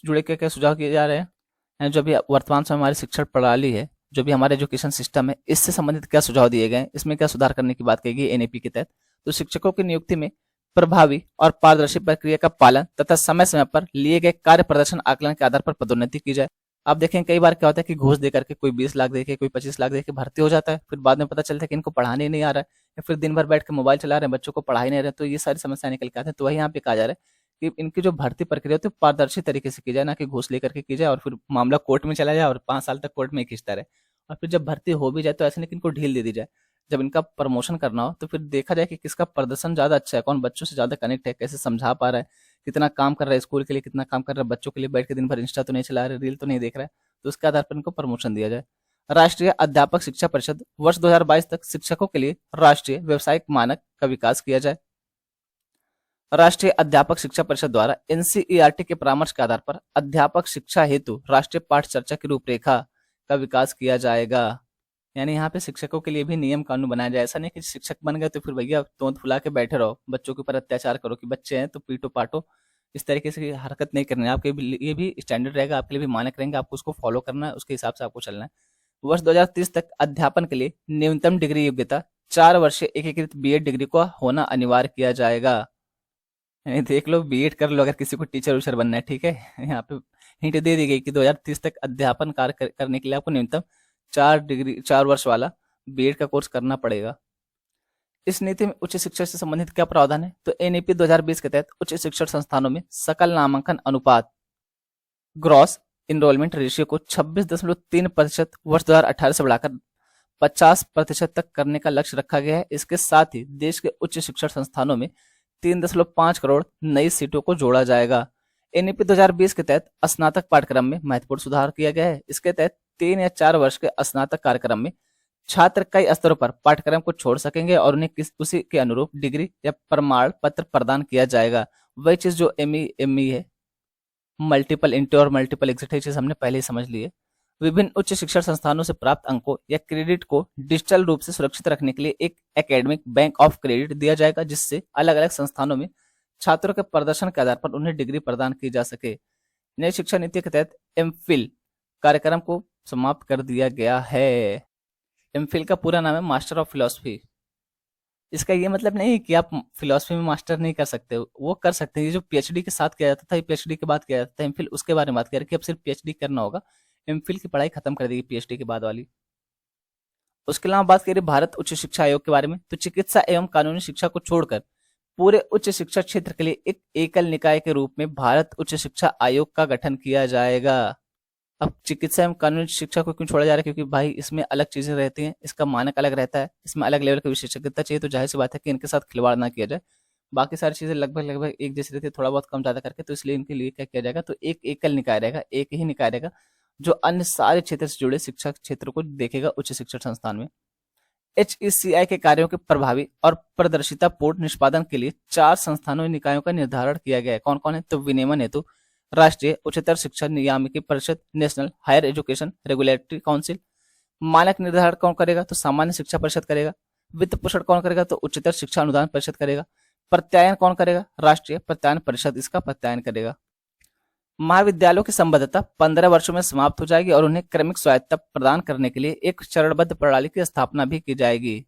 जुड़े क्या क्या सुझाव किए जा रहे हैं, जो भी वर्तमान समय हमारी शिक्षण प्रणाली है, जो भी हमारे एजुकेशन सिस्टम है, इससे संबंधित क्या सुझाव दिए गए हैं, इसमें क्या सुधार करने की बात कही गई एनईपी के तहत। तो शिक्षकों की नियुक्ति में प्रभावी और पारदर्शी प्रक्रिया का पालन तथा समय समय पर लिए गए कार्य प्रदर्शन आकलन के आधार पर पदोन्नति की जाए। आप देखें कई बार क्या होता है कि घूस देकर के कोई 20 लाख देके कोई 25 लाख देके भर्ती हो जाता है, फिर बाद में पता चलता है कि इनको पढ़ाने ही नहीं आ रहा है, या फिर दिन भर बैठ के मोबाइल चला रहे हैं, बच्चों को पढ़ा ही नहीं रहे, तो ये सारी समस्या निकल के आते हैं। तो वही यहाँ पे कहा जा रहा है कि इनकी जो भर्ती प्रक्रिया होती है पारदर्शी तरीके से की जाए, ना कि घूस लेकर के की जाए और फिर मामला कोर्ट में चला जाए और 5 साल तक कोर्ट में खींचता रहे, और फिर जब भर्ती हो भी जाए तो ऐसे नहीं कि इनको ढील दे दी जाए। जब इनका प्रमोशन करना हो तो फिर देखा जाए कि किसका प्रदर्शन ज्यादा अच्छा है, कौन बच्चों से ज्यादा कनेक्ट है, कैसे समझा पा रहा है, कितना काम कर रहा है स्कूल के लिए, कितना काम कर रहा है बच्चों के लिए, बैठ के दिन भर इंस्टा तो नहीं चला रहा है, रील तो नहीं देख रहा है, तो उसके आधार पर इनको प्रमोशन दिया जाए। राष्ट्रीय अध्यापक शिक्षा परिषद वर्ष 2022 तक शिक्षकों के लिए राष्ट्रीय व्यावसायिक मानक का विकास किया जाए। राष्ट्रीय अध्यापक शिक्षा परिषद द्वारा एनसीईआरटी के परामर्श के आधार पर अध्यापक शिक्षा हेतु राष्ट्रीय पाठ चर्चा की रूपरेखा का विकास किया जाएगा। यानी यहाँ पे शिक्षकों के लिए भी नियम कानून बनाया जाए, ऐसा नहीं कि शिक्षक बन गए तो फिर भैया तोंद फुला के बैठे रहो, बच्चों के ऊपर अत्याचार करो कि बच्चे हैं तो पीटो पाटो, इस तरीके से हरकत नहीं करनी है। आपके लिए भी स्टैंडर्ड रहेगा, आपके लिए भी मानक रहेंगे, आपको उसको फॉलो करना है, उसके हिसाब से आपको चलना है। वर्ष 2030 तक अध्यापन के लिए न्यूनतम डिग्री योग्यता 4 वर्षीय एकीकृत बीएड डिग्री को होना अनिवार्य किया जाएगा। यानी देख लो बीएड कर लो अगर किसी को टीचर उचर बनना है, ठीक है। यहाँ पे हिंट दे दी गई कि 2030 तक अध्यापन कार्य करने के लिए आपको न्यूनतम 4 वर्ष वाला बीएड का कोर्स करना पड़ेगा। इस नीति में उच्च शिक्षा से संबंधित क्या प्रावधान है, तो एनईपी 2020 के तहत उच्च शिक्षण संस्थानों में सकल नामांकन अनुपात ग्रॉस इनरोलमेंट रेशियो को 26.3% वर्ष 2018 से बढ़ाकर 50% तक करने का लक्ष्य रखा गया है। इसके साथ ही देश के उच्च शिक्षण संस्थानों में 3.5 करोड़ नई सीटों को जोड़ा जाएगा। एनईपी 2020 के तहत स्नातक पाठ्यक्रम में महत्वपूर्ण सुधार किया गया है। इसके तहत 3 या 4 वर्ष के स्नातक कार्यक्रम में छात्र कई स्तरों पर पाठ्यक्रम को छोड़ सकेंगे और उन्हें उसी के अनुरूप डिग्री या प्रमाण पत्र प्रदान किया जाएगा। वही चीज जो एमई है, मल्टीपल इंट्री और मल्टीपल एग्जिट, चीज हमने पहले ही समझ ली है। विभिन्न उच्च शिक्षण संस्थानों से प्राप्त अंकों या क्रेडिट को डिजिटल रूप से सुरक्षित रखने के लिए एक एकेडमिक बैंक ऑफ क्रेडिट दिया जाएगा, जिससे अलग अलग संस्थानों में छात्रों के प्रदर्शन के आधार पर उन्हें डिग्री प्रदान की जा सके। नई शिक्षा नीति के तहत एमफिल कार्यक्रम को समाप्त कर दिया गया है। एमफिल का पूरा नाम है मास्टर ऑफ फिलॉसफी। इसका ये मतलब नहीं है कि आप फिलोसफी में मास्टर नहीं कर सकते हो, वो कर सकते हैं। ये जो पीएचडी के साथ किया जाता था, ये पीएचडी के बाद किया जाता था, एमफिल उसके बारे में बात करें कि अब सिर्फ पीएचडी करना होगा, एमफिल की पढ़ाई खत्म कर देगी पीएचडी के बाद वाली। उसके अलावा बात करें भारत उच्च शिक्षा आयोग के बारे में, तो चिकित्सा एवं कानूनी शिक्षा को छोड़कर पूरे उच्च शिक्षा क्षेत्र के लिए एक एकल निकाय के रूप में भारत उच्च शिक्षा आयोग का गठन किया जाएगा। अब चिकित्सा एवं कानूनी शिक्षा को क्यों छोड़ा जा रहा है? क्योंकि भाई इसमें अलग चीजें रहती हैं, इसका मानक अलग रहता है, इसमें अलग लेवल की विशेषज्ञता चाहिए, तो जाहिर सी बात है कि इनके साथ खिलवाड़ ना किया जाए। बाकी सारी चीजें लगभग लगभग एक जैसी रहती है, थोड़ा बहुत कम ज्यादा करके, तो इसलिए इनके लिए क्या किया जाएगा, तो एक एकल निकाय रहेगा, एक ही निकाय रहेगा जो अन्य सारे क्षेत्र से जुड़े शिक्षा क्षेत्र को देखेगा उच्च शिक्षण संस्थान में। एचईसीआई के कार्यों के प्रभावी और पारदर्शितापूर्ण निष्पादन के लिए 4 संस्थानों निकायों का निर्धारण किया गया है। कौन कौन है? तो विनियमन हेतु राष्ट्रीय उच्चतर शिक्षा नियामकी परिषद, national higher education regulatory council. मानक निर्धारण कौन करेगा? तो सामान्य शिक्षा परिषद करेगा। वित्त पोषण कौन करेगा? तो उच्चतर शिक्षा अनुदान परिषद करेगा। प्रत्यायन कौन करेगा? राष्ट्रीय प्रत्यायन परिषद इसका प्रत्यायन करेगा। महाविद्यालयों की संबद्धता 15 वर्षों में समाप्त हो जाएगी और उन्हें क्रमिक स्वायत्तता प्रदान करने के लिए एक चरणबद्ध प्रणाली की स्थापना भी की जाएगी।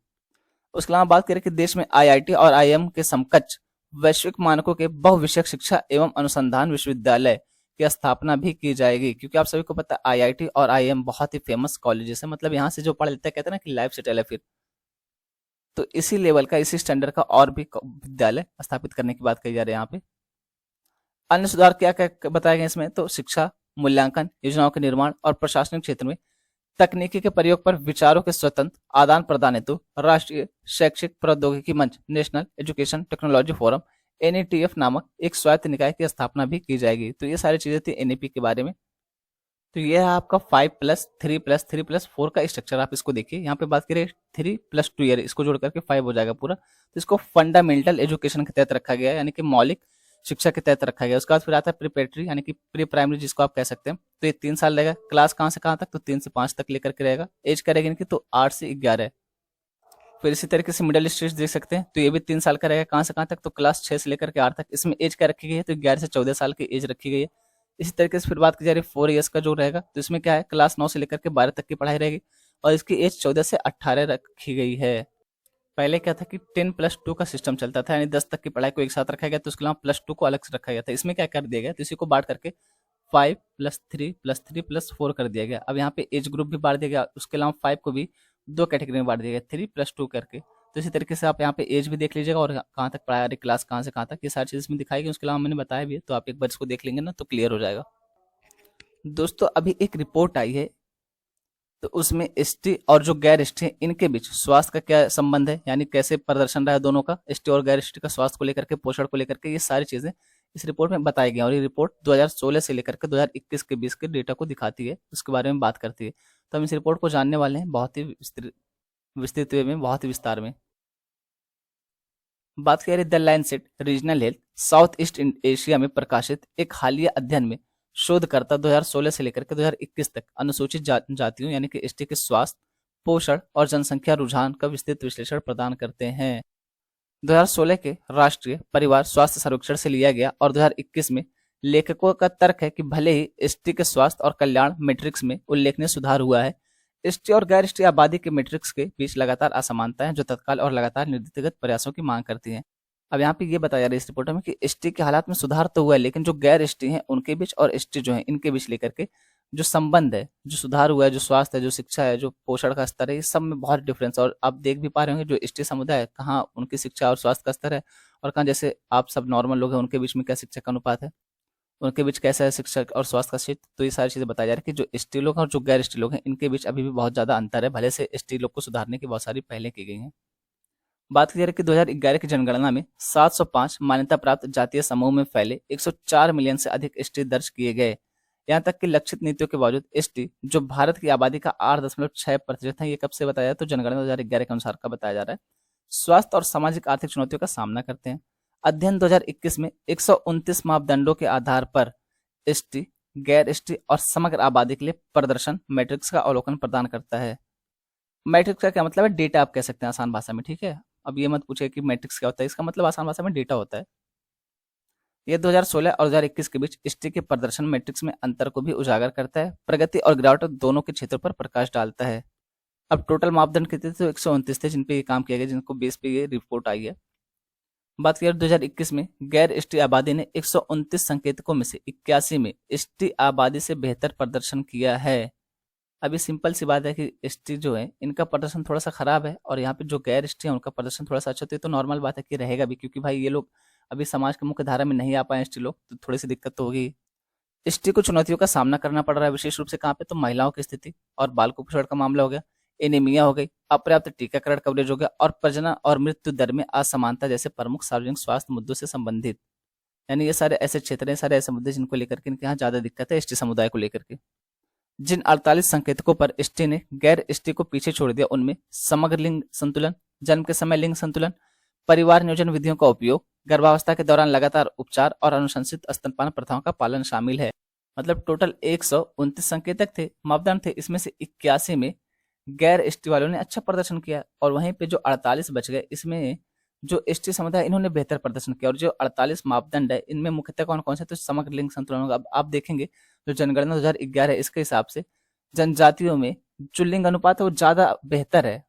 उसके अलावा बात करें कि देश में आईआईटी और आईएम के समकक्ष वैश्विक मानकों के बहुविषयक शिक्षा एवं अनुसंधान विश्वविद्यालय की स्थापना भी की जाएगी, क्योंकि आप सभी को पता है आईआईटी और आईएम बहुत ही फेमस कॉलेजेस है, मतलब यहाँ से जो पढ़ लेता है कहते हैं ना कि लाइफ सेटल है फिर। तो इसी लेवल का, इसी स्टैंडर्ड का और भी विद्यालय स्थापित करने की बात कही जा रही है यहाँ पे। अन्य सुधार क्या क्या बताए गए इसमें? तो शिक्षा मूल्यांकन योजनाओं के निर्माण और प्रशासनिक क्षेत्र में तकनीकी के प्रयोग पर विचारों के स्वतंत्र आदान प्रदान हेतु राष्ट्रीय शैक्षिक प्रौद्योगिकी मंच, national education technology forum NETF नामक एक स्वायत्त निकाय की स्थापना भी की जाएगी। तो ये सारी चीजें थी एनईपी के बारे में। तो ये है आपका 5+3+3+4 का स्ट्रक्चर। आप इसको देखिए, यहाँ पे बात करें 3+2 ईयर, इसको जोड़ करके 5 हो जाएगा पूरा। तो इसको फंडामेंटल एजुकेशन के तहत रखा गया है, यानी कि मौलिक शिक्षा के तहत रखा गया। उसके बाद फिर आता है प्रिपरेटरी, यानी कि प्री प्राइमरी जिसको आप कह सकते हैं। तो ये 3 साल रहेगा। क्लास कहाँ से कहाँ तक? तो 3 से 5 तक लेकर के रहेगा। एज क्या रहेगी इनकी? तो 8 से 11। फिर इसी तरीके से मिडिल स्टेज देख सकते हैं, तो ये भी 3 साल का रहेगा। कहाँ से कहाँ तक? तो क्लास 6 से लेकर के 8 तक। इसमें एज क्या रखी गई है? तो 11 से 14 साल की एज रखी गई है। इसी तरीके से फिर बात की जा रही है 4 ईयर्स का जो रहेगा, तो इसमें क्या है, क्लास 9 से लेकर के 12 तक की पढ़ाई रहेगी और इसकी एज 14 से 18 रखी गई है। पहले क्या था कि 10+2 का सिस्टम चलता था, यानी 10 तक की पढ़ाई को एक साथ रखा गया, तो उसके अलावा +2 को अलग से रखा गया था। इसमें क्या कर दिया गया, तो इसी को बांट करके 5+3+3+4 कर दिया गया। अब यहाँ पे एज ग्रुप भी बांट दिया गया, उसके अलावा 5 को भी 2 कैटेगरी में बांट दिया गया, 3+2 करके। तो इसी तरीके से आप यहाँ पे एज भी देख लीजिएगा और कहाँ तक पढ़ाया, क्लास कहाँ से कहाँ तक, ये सारी चीज़ इसमें दिखाई गई। उसके अलावा मैंने बताया भी है, तो आप एक बार इसको देख लेंगे ना तो क्लियर हो जाएगा। दोस्तों अभी एक रिपोर्ट आई है, तो उसमें एसटी और जो गैर एसटी है इनके बीच स्वास्थ्य का क्या संबंध है, यानी कैसे प्रदर्शन रहा है दोनों का, एसटी और गैर एसटी का स्वास्थ्य को लेकर के, पोषण को लेकर के, ये सारी चीजें इस रिपोर्ट में बताई गई। और ये रिपोर्ट 2016 से लेकर के 2021 के बीच के डेटा को दिखाती है, उसके बारे में बात करती है। तो हम इस रिपोर्ट को जानने वाले हैं बहुत ही विस्तृत वे में, बहुत ही विस्तार में। बात करें the Lancet regional health south east Asia में प्रकाशित एक हालिया अध्ययन में शोधकर्ता 2016 से लेकर के 2021 तक अनुसूचित जातियों यानी कि एसटी के स्वास्थ्य, पोषण और जनसंख्या रुझान का विस्तृत विश्लेषण प्रदान करते हैं। 2016 के राष्ट्रीय परिवार स्वास्थ्य सर्वेक्षण से लिया गया और 2021 में लेखकों का तर्क है कि भले ही एसटी के स्वास्थ्य और कल्याण मैट्रिक्स में उल्लेखनीय सुधार हुआ है, एसटी और गैर एसटी आबादी के मैट्रिक्स के बीच लगातार असमानता है जो तत्काल और लगातार निर्दिष्टगत प्रयासों की मांग करती है। अब यहाँ पे ये बताया जा रहा है इस रिपोर्ट में कि एसटी के हालात में सुधार तो हुआ है, लेकिन जो गैर एसटी हैं उनके बीच और एसटी जो है इनके बीच लेकर के जो संबंध है, जो सुधार हुआ है, जो स्वास्थ्य है, जो शिक्षा है, जो पोषण का स्तर है, इस सब में बहुत डिफरेंस। और आप देख भी पा रहे होंगे जो एसटी समुदाय है कहाँ उनकी शिक्षा और स्वास्थ्य का स्तर है और कहाँ जैसे आप सब नॉर्मल लोग हैं उनके बीच में क्या शिक्षा का अनुपात है, उनके बीच कैसा है शिक्षा और स्वास्थ्य का क्षेत्र। तो ये सारी चीजें बताई जा रही है कि जो एसटी लोग हैं और जो गैर एसटी लोग हैं इनके बीच अभी भी बहुत ज्यादा अंतर है, भले से एसटी लोग को सुधारने की बहुत सारी पहले की गई हैं। बात की जा रही है कि 2011 की जनगणना में 705 मान्यता प्राप्त जातीय समूह में फैले 104 मिलियन से अधिक एसटी दर्ज किए गए। यहाँ तक कि लक्षित नीतियों के बावजूद एसटी जो भारत की आबादी का 8.6% है, ये कब से बताया, तो जनगणना 2011 के अनुसार का बताया जा रहा है, स्वास्थ्य और सामाजिक आर्थिक चुनौतियों का सामना करते हैं। अध्ययन 2021 में 129 मापदंडों के आधार पर एसटी, गैर एसटी और समग्र आबादी के लिए प्रदर्शन मैट्रिक्स का अवलोकन प्रदान करता है। मैट्रिक्स का क्या मतलब है? डेटा आप कह सकते हैं आसान भाषा में, ठीक है। अब ये मत पूछे कि मैट्रिक्स क्या होता है, इसका मतलब आसान भाषा में डेटा होता है। ये 2016 और 2021 के बीच एसटी के प्रदर्शन मैट्रिक्स में अंतर को भी उजागर करता है, प्रगति और गिरावट दोनों के क्षेत्रों पर प्रकाश डालता है। अब टोटल मापदंड कितने थे? तो 129 थे जिन पे ये काम किया गया, जिनको बेस पे ये रिपोर्ट आई है। बात करें 2021 में, गैर एसटी आबादी ने 129 संकेतकों में से 81 में एसटी आबादी से बेहतर प्रदर्शन किया है। अभी सिंपल सी बात है कि एसटी जो है इनका प्रदर्शन थोड़ा सा खराब है, और यहाँ पे जो गैर एसटी है उनका प्रदर्शन थोड़ा सा अच्छा, तो ये तो नॉर्मल बात है कि रहेगा भी, क्योंकि भाई ये लोग अभी समाज के मुख्य धारा में नहीं आ पाए एसटी लोग, तो थोड़ी सी दिक्कत तो होगी। एसटी को चुनौतियों का सामना करना पड़ रहा है, विशेष रूप से कहाँ पे? तो महिलाओं की स्थिति और बाल कुपोषण का मामला हो गया, एनीमिया हो गई, अपर्याप्त टीकाकरण कवरेज हो गया, और प्रजनन और मृत्यु दर में असमानता जैसे प्रमुख सार्वजनिक स्वास्थ्य मुद्दों से संबंधित। यानी ये सारे ऐसे क्षेत्र हैं, सारे ऐसे मुद्दे जिनको लेकर के इनके यहाँ ज्यादा दिक्कत है एसटी समुदाय को लेकर के। जिन 48 संकेतकों पर एसटी ने गैर एसटी को पीछे छोड़ दिया, उनमें समग्र लिंग संतुलन, जन्म के समय लिंग संतुलन, परिवार नियोजन विधियों का उपयोग, गर्भावस्था के दौरान लगातार उपचार और अनुशंसित स्तनपान प्रथाओं का पालन शामिल है। मतलब टोटल 129 संकेतक थे, मापदंड थे, इसमें से 81 में गैर एसटी वालों ने अच्छा प्रदर्शन किया, और वहीं पे जो 48 बच गए, इसमें जो एसटी समुदाय इन्होंने बेहतर प्रदर्शन किया। और जो 48 मापदंड है इनमें मुख्यतः कौन कौन से? तो समग्र लिंग संतुलन होगा। अब आप देखेंगे जो जनगणना 2011 है इसके हिसाब से जनजातियों में जो लिंग अनुपात है वो ज्यादा बेहतर है।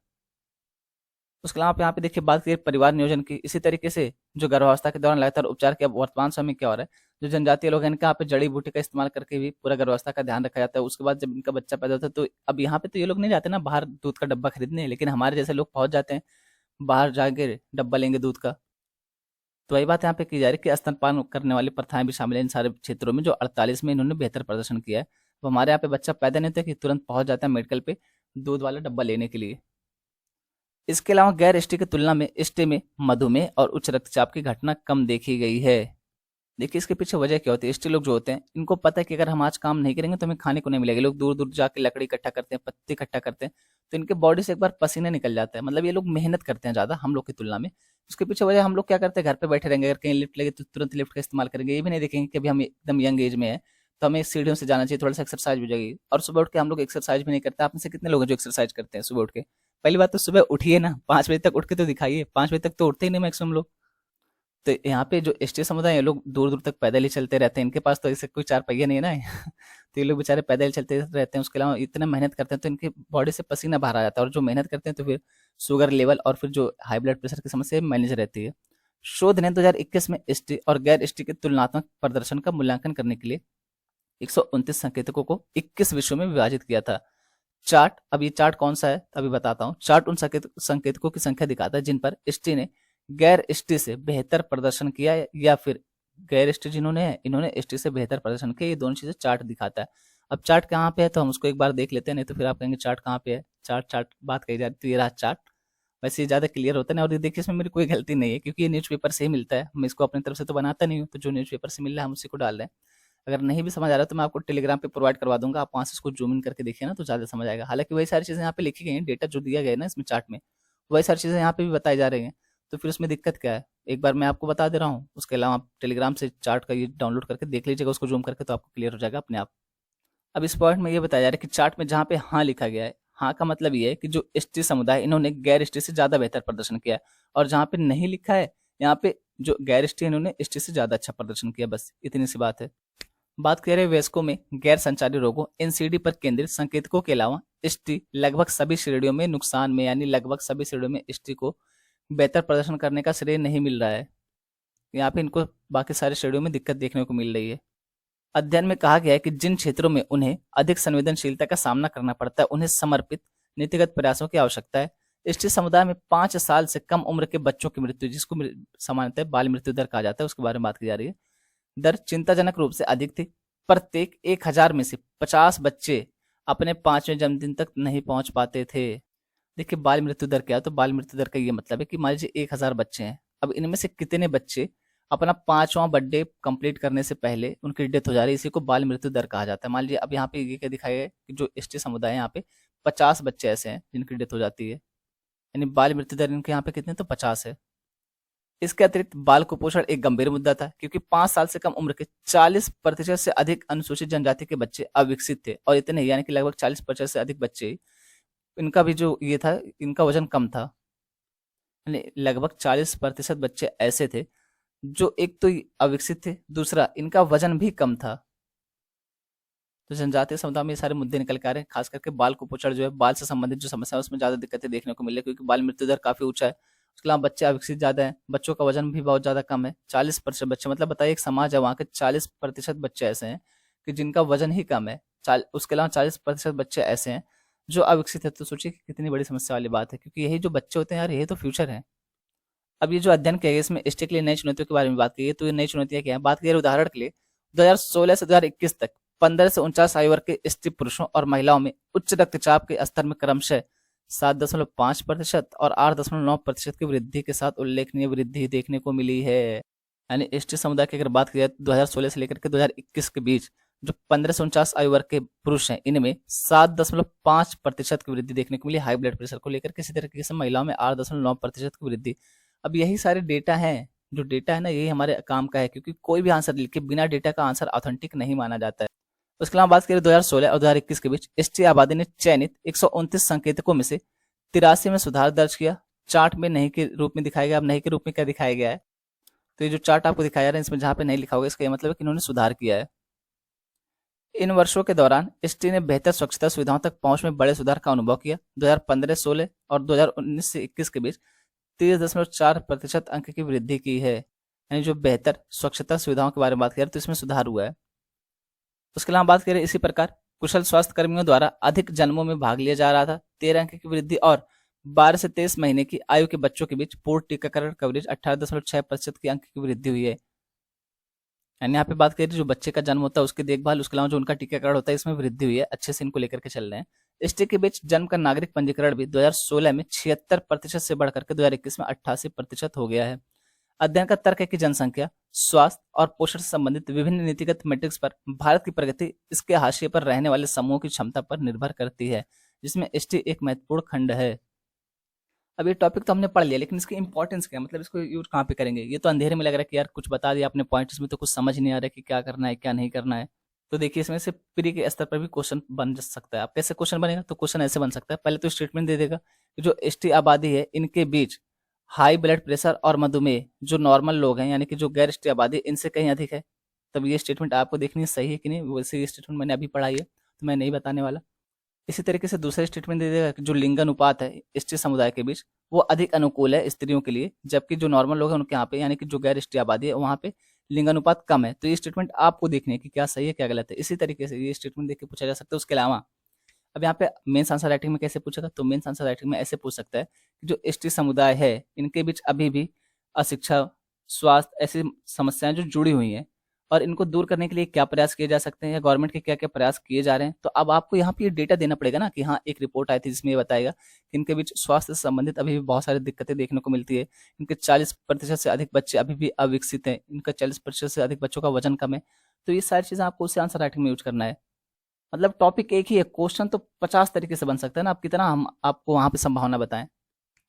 उसके अलावा आप यहाँ पे देखिए बात करिए परिवार नियोजन की, इसी तरीके से जो गर्भावस्था के दौरान लगातार उपचार के, अब वर्तमान समय में क्या हो रहा है, जो जनजातीय लोग हैं इनका यहाँ पे जड़ी बूटी का इस्तेमाल करके भी पूरा गर्भावस्था का ध्यान रखा जाता है। उसके बाद जब इनका बच्चा पैदा होता है, तो अब यहाँ पे तो ये लोग नहीं जाते ना बाहर दूध का डब्बा खरीदने, लेकिन हमारे जैसे लोग पहुंच जाते हैं बाहर जाके डब्बा लेंगे दूध का। तो वही बात यहाँ पे की जा रही है कि स्तनपान करने वाली प्रथाएं भी शामिल है इन सारे क्षेत्रों में, जो 48 में इन्होंने बेहतर प्रदर्शन किया है। तो हमारे यहाँ पे बच्चा पैदा नहीं होता कि तुरंत पहुंच जाता है मेडिकल पे दूध वाला डब्बा लेने के लिए। इसके अलावा गैर एसटी की तुलना में एसटी में मधुमेह और उच्च रक्तचाप की घटना कम देखी गई है। देखिए इसके पीछे वजह क्या होती है? एसटी लोग जो होते हैं इनको पता है कि अगर हम आज काम नहीं करेंगे तो हमें खाने को नहीं मिलेगा। लोग दूर दूर जाके लकड़ी इकट्ठा करते हैं, पत्ते इकट्ठा करते हैं, तो इनके बॉडी से एक बार पसीने निकल जाता है, मतलब ये लोग मेहनत करते हैं ज्यादा हम लोग की तुलना में। उसके पीछे वजह हम लोग क्या करते हैं? घर पे बैठे रहेंगे, अगर कहीं लिफ्ट लगे तो तुरंत लिफ्ट का इस्तेमाल करेंगे, ये भी नहीं देखेंगे कि अभी हम एकदम यंग एज में है तो हमें सीढ़ियों से जाना चाहिए, थोड़ा सा एक्सरसाइज हो जाएगी। और सुबह उठ के हम लोग एक्सरसाइज भी नहीं करते। आप में से कितने लोग हैं जो एक्सरसाइज करते हैं सुबह उठ के? पहली बात तो सुबह उठिए ना, 5 बजे तक उठ के तो दिखाइए, 5 बजे तक तो उठते ही नहीं मैक्सिमम लोग। तो यहाँ पे जो एसटी समुदाय है, लोग दूर दूर तक पैदल ही चलते रहते हैं, इनके पास तो ऐसे कोई चार पहिया नहीं है ना तो ये लोग बेचारे पैदल ही चलते रहते हैं। उसके अलावा इतना मेहनत करते हैं तो इनकी बॉडी से पसीना बाहर आ जाता है, और जो मेहनत करते हैं तो फिर शुगर लेवल और फिर जो हाई ब्लड प्रेशर की समस्या मैनेज रहती है। शोध ने 2021 में एसटी और गैर एसटी के तुलनात्मक प्रदर्शन का मूल्यांकन करने के लिए 129 संकेतकों को 21 विषयों में विभाजित किया था। चार्ट, अब ये चार्ट कौन सा है अभी बताता हूँ। चार्ट उन संकेतकों की संख्या दिखाता है जिन पर एसटी ने गैर एसटी से बेहतर प्रदर्शन किया है, या फिर गैर एसटी जिन्होंने है इन्होंने एसटी से बेहतर प्रदर्शन किया। ये दोनों चीजें चार्ट दिखाता है। अब चार्ट कहाँ पे है तो हम उसको एक बार देख लेते हैं, नहीं तो फिर आप कहेंगे चार्ट कहाँ पे है, चार्ट चार्ट बात कही जा रही, तो ये रहा चार्ट। वैसे ये ज्यादा क्लियर होता है ना, और ये देखिए इसमें मेरी कोई गलती नहीं है क्योंकि ये न्यूज़पेपर से ही मिलता है, मैं इसको अपनी तरफ से तो बनाता नहीं हूँ, तो जो न्यूज़पेपर से मिल रहा है हम उसी को डाल रहे हैं। अगर नहीं भी समझ आ रहा तो मैं आपको टेलीग्राम पे प्रोवाइड करवा दूंगा, आप वहां से इसको जूम इन करके देखिए ना तो ज्यादा समझ आएगा। हालांकि वही सारी चीजें यहाँ पे लिखी गई हैं, डेटा जो दिया गया है ना इसमें चार्ट में, वही सारी चीजें यहाँ पे भी बताई जा रही हैं। तो फिर उसमें दिक्कत क्या है? एक बार मैं आपको बता दे रहा हूँ, उसके अलावा आप टेलीग्राम से चार्ट का ये डाउनलोड करके देख लीजिएगा उसको जूम करके, तो आपको क्लियर हो जाएगा अपने आप। अब इस पॉइंट में ये बताया जा रहा है कि चार्ट में जहाँ पे हाँ लिखा गया है, हाँ का मतलब ये है कि जो एसटी समुदाय इन्होंने गैर एसटी से ज्यादा बेहतर प्रदर्शन किया है, और जहाँ पे नहीं लिखा है यहाँ पे जो गैर एसटी इन्होंने एसटी से ज्यादा अच्छा प्रदर्शन किया, बस इतनी सी बात है। बात करें वयस्कों में गैर संचारी रोगों एनसीडी पर केंद्रित संकेतकों के अलावा एसटी लगभग सभी श्रेणियों में नुकसान में, यानी लगभग सभी श्रेणियों में एसटी को बेहतर प्रदर्शन करने का श्रेय नहीं मिल रहा है। यहाँ पे इनको बाकी सारी श्रेणियों में दिक्कत देखने को मिल रही है। अध्ययन में कहा गया है कि जिन क्षेत्रों में उन्हें अधिक संवेदनशीलता का सामना करना पड़ता है उन्हें समर्पित नीतिगत प्रयासों की आवश्यकता है। एसटी समुदाय में 5 साल से कम उम्र के बच्चों की मृत्यु, जिसको सामान्यतः बाल मृत्यु दर कहा जाता है, उसके बारे में बात की जा रही है, दर चिंताजनक रूप से अधिक थी। प्रत्येक 1000 में से 50 बच्चे अपने 5वें जन्मदिन तक नहीं पहुंच पाते थे। देखिए बाल मृत्यु दर क्या है, तो बाल मृत्यु दर का ये मतलब है कि मान लीजिए 1000 बच्चे हैं, अब इनमें से कितने बच्चे अपना 5वां बर्थडे कंप्लीट करने से पहले उनकी डेथ हो जा रही है, इसी को बाल मृत्यु दर कहा जाता है। मान लीजिए अब यहाँ पे ये क्या दिखाया है कि जो एसटी समुदाय है यहाँ पे 50 बच्चे ऐसे हैं जिनकी डेथ हो जाती है, यानी बाल मृत्यु दर इनके यहाँ पे कितने? तो 50 है। इसके अतिरिक्त बाल कुपोषण एक गंभीर मुद्दा था क्योंकि 5 साल से कम उम्र के 40% से अधिक अनुसूचित जनजाति के बच्चे अविकसित थे, और इतने यानी कि लगभग 40% से अधिक बच्चे, इनका भी जो ये था इनका वजन कम था, यानी लगभग 40% बच्चे ऐसे थे जो एक तो अविकसित थे, दूसरा इनका वजन भी कम था। तो जनजातीय समुदाय में ये सारे मुद्दे निकल के आ रहे हैं, खास करके बाल कुपोषण जो है, बाल से संबंधित जो समस्या है उसमें ज़्यादा दिक्कतें देखने को मिल रही है, क्योंकि बाल मृत्यु दर काफ़ी ऊँचा है। उसके अलावा बच्चे अविकसित ज़्यादा हैं, बच्चों का वजन भी बहुत ज़्यादा कम है, 40% बच्चे, मतलब बताइए एक समाज है वहाँ के 40% बच्चे ऐसे हैं कि जिनका वजन ही कम है। उसके अलावा 40% बच्चे ऐसे हैं जो अविकसित है, तो सोचिए कि कितनी बड़ी समस्या वाली बात है, क्योंकि यही जो बच्चे होते हैं यार, यही तो फ्यूचर है। अब ये जो अध्ययन किया गया इसमें स्ट्रिक्टली नई चुनौतियों के बारे में बात की है, तो ये नई चुनौतियां क्या है, बात करें उदाहरण के लिए 2016 से 2021 तक 15 से 49 आयु वर्ग के स्त्री पुरुषों और महिलाओं में उच्च रक्तचाप के स्तर में क्रमशः 7.5% और 8.9% की वृद्धि के साथ उल्लेखनीय वृद्धि देखने को मिली है। यानी एसटी समुदाय की अगर बात की जाए तो 2016 से लेकर के 2021 के बीच जो 15 से 49 आयु वर्ग के पुरुष हैं, इनमें 7.5% की वृद्धि देखने को मिली हाई ब्लड प्रेशर को लेकर, किसी तरीके से महिलाओं में 8.9% की वृद्धि। अब यही सारे डेटा हैं, जो डेटा है ना, यही हमारे काम का है, क्योंकि कोई भी आंसर लिख के बिना डेटा का आंसर ऑथेंटिक नहीं माना जाता है। उसके अलावा बात करें 2016 और 2021 के बीच एसटी आबादी ने चयनित 129 संकेतकों में से 83 में सुधार दर्ज किया। चार्ट में नहीं के रूप में दिखाया गया। अब नहीं के रूप में क्या दिखाया गया है, तो ये जो चार्ट आपको दिखाया जा रहा है इसमें जहां पे नहीं लिखा होगा इसका ये मतलब है कि इन्होंने सुधार किया है। इन वर्षों के दौरान एसटी ने बेहतर स्वच्छता सुविधाओं तक पहुंच में बड़े सुधार का अनुभव किया। 2015-16 और 2019 से 21 के बीच 30.4% अंक की वृद्धि की है। यानी जो बेहतर स्वच्छता सुविधाओं के बारे में बात करें तो इसमें सुधार हुआ है। उसके अलावा बात करें इसी प्रकार कुशल स्वास्थ्य कर्मियों द्वारा अधिक जन्मों में भाग लिया जा रहा था, 13 अंक की वृद्धि, और 12 से 23 महीने की आयु के बच्चों के बीच पूर्ण टीकाकरण कवरेज 18.6% की अंक की वृद्धि हुई है। यानी यहाँ पे बात करें जो बच्चे का जन्म होता है उसकी देखभाल, उसके अलावा जो उनका टीकाकरण होता है इसमें वृद्धि हुई है। अच्छे से इनको लेकर के चल रहे हैं। एसटी के बीच जन्म का नागरिक पंजीकरण भी 2016 में 76% से बढ़कर के 2021 में 88% हो गया है। अध्ययन का तर्क है कि जनसंख्या, स्वास्थ्य और पोषण से संबंधित विभिन्न नीतिगत मैट्रिक्स पर भारत की प्रगति इसके हाशिए पर रहने वाले समूहों की क्षमता पर निर्भर करती है, जिसमें एसटी एक महत्वपूर्ण खंड है। अब ये टॉपिक तो हमने पढ़ लिया, लेकिन इसकी इंपॉर्टेंस क्या है, मतलब इसको यूज कहाँ पे करेंगे? ये तो अंधेरे में लग रहा है कि यार कुछ बता दिया आपने पॉइंट, इसमें तो कुछ समझ नहीं आ रहा है कि क्या करना है क्या नहीं करना है। तो देखिए इसमें से प्री के स्तर पर भी क्वेश्चन बन सकता है। अब कैसे क्वेश्चन बनेगा? तो क्वेश्चन ऐसे बन सकता है, पहले तो स्टेटमेंट दे देगा कि जो एसटी आबादी है इनके बीच हाई ब्लड प्रेशर और मधुमेह जो नॉर्मल लोग हैं, यानी कि जो गैर एसटी आबादी इनसे कहीं अधिक है। तब ये स्टेटमेंट आपको देखनी सही है कि नहीं, वैसे ये स्टेटमेंट मैंने अभी पढ़ाई है तो मैं नहीं बताने वाला। इसी तरीके से दूसरा स्टेटमेंट दे देगा कि जो लिंग अनुपात है एसटी समुदाय के बीच वो अधिक अनुकूल है स्त्रियों के लिए, जबकि जो नॉर्मल लोग हैं उनके यहाँ पे, यानी कि जो गैर एसटी आबादी है वहाँ पे लिंग अनुपात कम है। तो ये स्टेटमेंट आपको देखनी है कि क्या सही है क्या गलत है। इसी तरीके से ये स्टेटमेंट देख के पूछा जा सकता है। उसके अलावा अब यहाँ पे मेंस आंसर राइटिंग में कैसे पूछेगा? तो मेंस आंसर राइटिंग में ऐसे पूछ सकता है कि जो एसटी समुदाय है इनके बीच अभी भी अशिक्षा, स्वास्थ्य ऐसी समस्याएं जो जुड़ी हुई हैं, और इनको दूर करने के लिए क्या प्रयास किए जा सकते हैं या गवर्नमेंट के क्या क्या प्रयास किए जा रहे हैं। तो अब आपको यहाँ पे ये डेटा देना पड़ेगा ना कि हाँ एक रिपोर्ट आई थी जिसमें ये बताएगा कि इनके बीच स्वास्थ्य से संबंधित अभी भी बहुत सारी दिक्कतें देखने को मिलती है। इनके 40% से अधिक बच्चे अभी भी अविकसित हैं, इनका 40% से अधिक बच्चों का वजन कम है। तो ये सारी चीजें आपको उसे आंसर राइटिंग में यूज करना है। मतलब टॉपिक एक ही है, क्वेश्चन तो 50 तरीके से बन सकता है ना। आप कितना हम आपको वहां पे संभावना बताएं।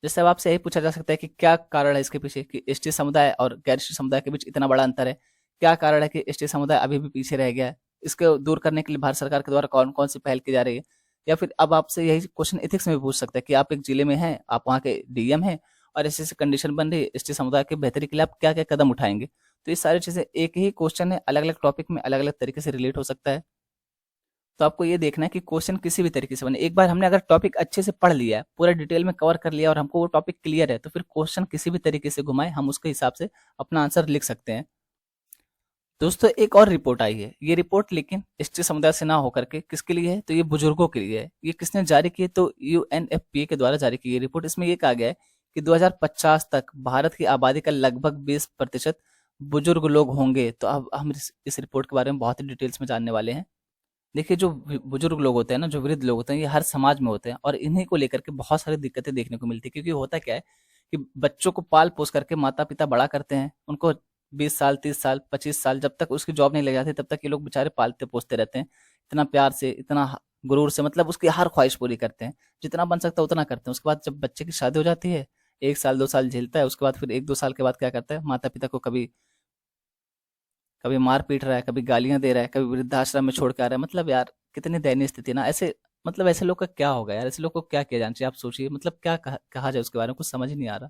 जैसे अब आपसे यही पूछा जा सकता है कि क्या कारण है इसके पीछे कि एसटी समुदाय और गैर एसटी समुदाय के बीच इतना बड़ा अंतर है। क्या कारण है कि एसटी समुदाय अभी भी पीछे रह गया है? इसको दूर करने के लिए भारत सरकार के द्वारा कौन कौन सी पहल की जा रही है? या फिर अब आपसे यही क्वेश्चन एथिक्स में भी पूछ सकता है कि आप एक जिले में हैं, आप वहाँ के डीएम हैं और ऐसी ऐसी कंडीशन बन रही है, एसटी समुदाय की बेहतरी के लिए आप क्या क्या कदम उठाएंगे? तो ये सारी चीजें एक ही क्वेश्चन है, अलग अलग टॉपिक में अलग अलग तरीके से रिलेट हो सकता है। तो आपको ये देखना है कि क्वेश्चन किसी भी तरीके से बने। एक बार हमने अगर टॉपिक अच्छे से पढ़ लिया है, पूरा डिटेल में कवर कर लिया और हमको वो टॉपिक क्लियर है, तो फिर क्वेश्चन किसी भी तरीके से घुमाए हम उसके हिसाब से अपना आंसर लिख सकते हैं। दोस्तों एक और रिपोर्ट आई है, ये रिपोर्ट लेकिन एसटी समुदाय से ना होकर के किसके लिए है? तो ये बुजुर्गों के लिए है। ये किसने जारी की है? तो यूएनएफपीए के द्वारा जारी की गई रिपोर्ट। इसमें ये कहा गया है कि 2050 तक भारत की आबादी का लगभग 20% बुजुर्ग लोग होंगे। तो अब हम इस रिपोर्ट के बारे में बहुत ही डिटेल्स में जानने वाले हैं। देखिए जो बुजुर्ग लोग होते हैं ना, जो वृद्ध लोग होते हैं, ये हर समाज में होते हैं और इन्हीं को लेकर के बहुत सारी दिक्कतें देखने को मिलती है। क्योंकि होता क्या है कि बच्चों को पाल पोस करके माता पिता बड़ा करते हैं, उनको 20 साल 30 साल 25 साल जब तक उसकी जॉब नहीं लग जाती तब तक ये लोग बेचारे पालते पोसते रहते हैं, इतना प्यार से, इतना गुरूर से, मतलब उसकी हर ख्वाहिश पूरी करते हैं, जितना बन सकता है उतना करते हैं। उसके बाद जब बच्चे की शादी हो जाती है, 1 साल 2 साल झेलता है, उसके बाद फिर 1 2 साल के बाद क्या करता है, माता पिता को कभी कभी मार पीट रहा है, कभी गालियां दे रहा है, कभी वृद्धाश्रम में छोड़ के आ रहा है। मतलब यार कितनी दयनीय स्थिति ना। ऐसे मतलब ऐसे लोग का क्या होगा यार? ऐसे लोग को क्या किया जाना चाहिए? आप सोचिए, मतलब क्या कहा जाए उसके बारे में, कुछ समझ ही नहीं आ रहा।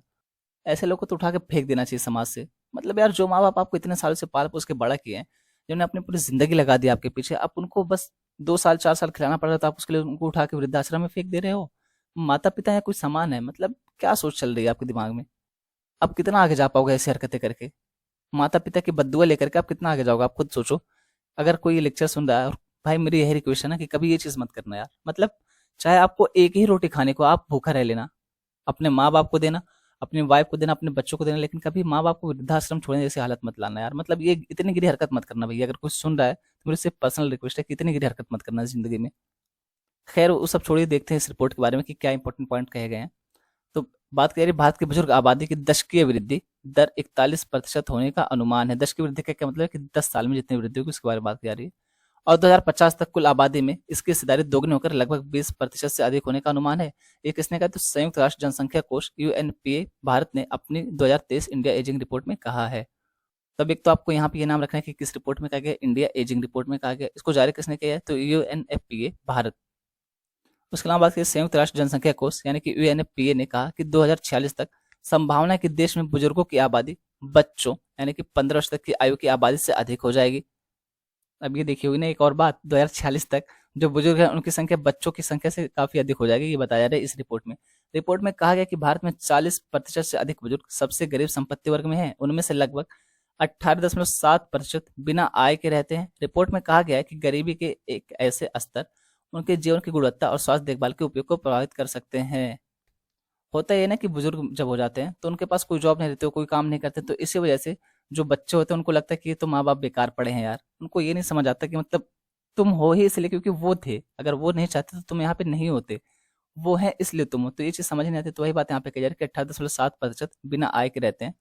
ऐसे लोग को तो उठा के फेंक देना चाहिए समाज से। मतलब यार जो माँ बाप आपको इतने सालों से पाल पोस के बड़ा किए हैं, जिन्होंने अपनी पूरी जिंदगी लगा दी आपके पीछे, आप उनको बस 2 साल 4 साल खिलाना पड़ रहा है तो आप उसके लिए उनको उठा के वृद्धाश्रम में फेंक दे रहे हो। माता पिता या कोई समान है, मतलब क्या सोच चल रही है आपके दिमाग में? आप कितना आगे जा पाओगे ऐसी हरकतें करके? माता पिता की बददुआ लेकर के आप कितना आगे जाओगे, आप खुद सोचो। अगर कोई ये लेक्चर सुन रहा है, और भाई मेरी यही रिक्वेस्ट है ना कि कभी ये चीज मत करना यार। मतलब चाहे आपको एक ही रोटी खाने को आप भूखा रह लेना, अपने माँ बाप को देना, अपनी वाइफ को देना, अपने बच्चों को देना, लेकिन कभी माँ बाप को वृद्धाश्रम छोड़ने जैसी हालत मत लाना यार। मतलब ये इतनी गिरी हरकत मत करना भैया। अगर कुछ सुन रहा है तो मेरे से पर्सनल रिक्वेस्ट है कि इतनी गिरी हरकत मत करना जिंदगी में। खैर वो सब छोड़िए, देखते हैं इस रिपोर्ट के बारे में कि क्या इंपॉर्टेंट पॉइंट कहे गए हैं। तो बात करें भारत की बुजुर्ग आबादी की दशकीय वृद्धि दर 41% होने का अनुमान है। दशकीय वृद्धि का क्या मतलब है कि 10 साल में जितनी वृद्धि होगी उसके बारे में बात की जा रही है। और 2050 तक कुल आबादी में इसकी हिस्सेदारी दोगुनी होकर लगभग 20% से अधिक होने का अनुमान है। ये किसने कहा? तो संयुक्त राष्ट्र जनसंख्या कोष यूएनपीए भारत ने अपनी 2023 इंडिया एजिंग रिपोर्ट में कहा है। तब एक तो आपको यहाँ पे ये नाम रखना है कि किस रिपोर्ट में कहा गया, इंडिया एजिंग रिपोर्ट में कहा गया। इसको जारी किसने किया है? तो यूएनएफपीए भारत। उसके अलावा बात करें संयुक्त राष्ट्र जनसंख्या कोष यानी कि यूएनएफपीए ने कहा कि 2046 तक संभावना है कि देश में बुजुर्गों की आबादी बच्चों यानी कि 15 वर्ष तक की आयु की आबादी से अधिक हो जाएगी। अब ये देखिए हुई ना एक और बात, 2046 तक जो बुजुर्ग हैं उनकी संख्या बच्चों की संख्या से काफी अधिक हो जाएगी, ये बताया जा रहा है इस रिपोर्ट में। रिपोर्ट में कहा गया कि भारत में 40% से अधिक बुजुर्ग सबसे गरीब संपत्ति वर्ग में हैं। उनमें से लगभग 18.7% बिना आय के रहते हैं। रिपोर्ट में कहा गया है कि गरीबी के एक ऐसे स्तर उनके जीवन की गुणवत्ता और स्वास्थ्य देखभाल के उपयोग को प्रभावित कर सकते हैं। होता ये ना कि बुजुर्ग जब हो जाते हैं तो उनके पास कोई जॉब नहीं रहती, कोई काम नहीं करते, तो इसी वजह से जो बच्चे होते हैं उनको लगता है कि ये तो माँ बाप बेकार पड़े हैं यार। उनको ये नहीं समझ आता कि मतलब तुम हो ही इसलिए क्योंकि वो थे, अगर वो नहीं चाहते तो तुम यहाँ पे नहीं होते, वो है इसलिए तुम हो। तो ये चीज समझ नहीं आती। तो वही बात यहाँ पे कही जा रही है कि 18.7% बिना आय के रहते हैं।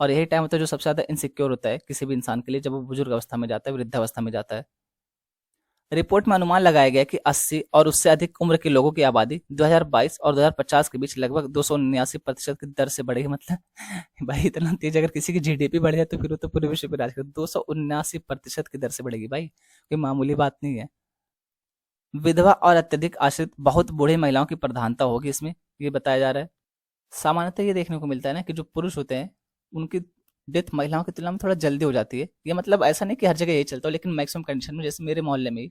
और यही टाइम होता है जो सबसे ज्यादा इनसिक्योर होता है किसी भी इंसान के लिए, जब वो बुजुर्ग अवस्था में जाता है, वृद्धावस्था में जाता है। रिपोर्ट में अनुमान लगाया गया कि 80 और उससे अधिक उम्र के लोगों की आबादी 2022 और 2050 के बीच लगभग 279% की दर से बढ़ेगी। मतलब भाई इतना तेज अगर किसी की जीडीपी बढ़ जाए तो फिर वो तो पूरे विश्व पे राज कर। 279% की दर से बढ़ेगी भाई, कोई मामूली बात नहीं है। विधवा और अत्यधिक आश्रित बहुत बूढ़ी महिलाओं की प्रधानता होगी इसमें, ये बताया जा रहा है। सामान्यतः ये देखने को मिलता है ना कि जो पुरुष होते हैं उनकी डेथ महिलाओं की तुलना में थोड़ा जल्दी हो जाती है। ये मतलब ऐसा नहीं कि हर जगह यही चलता हो, लेकिन मैक्सिमम कंडीशन में, जैसे मेरे मोहल्ले में ही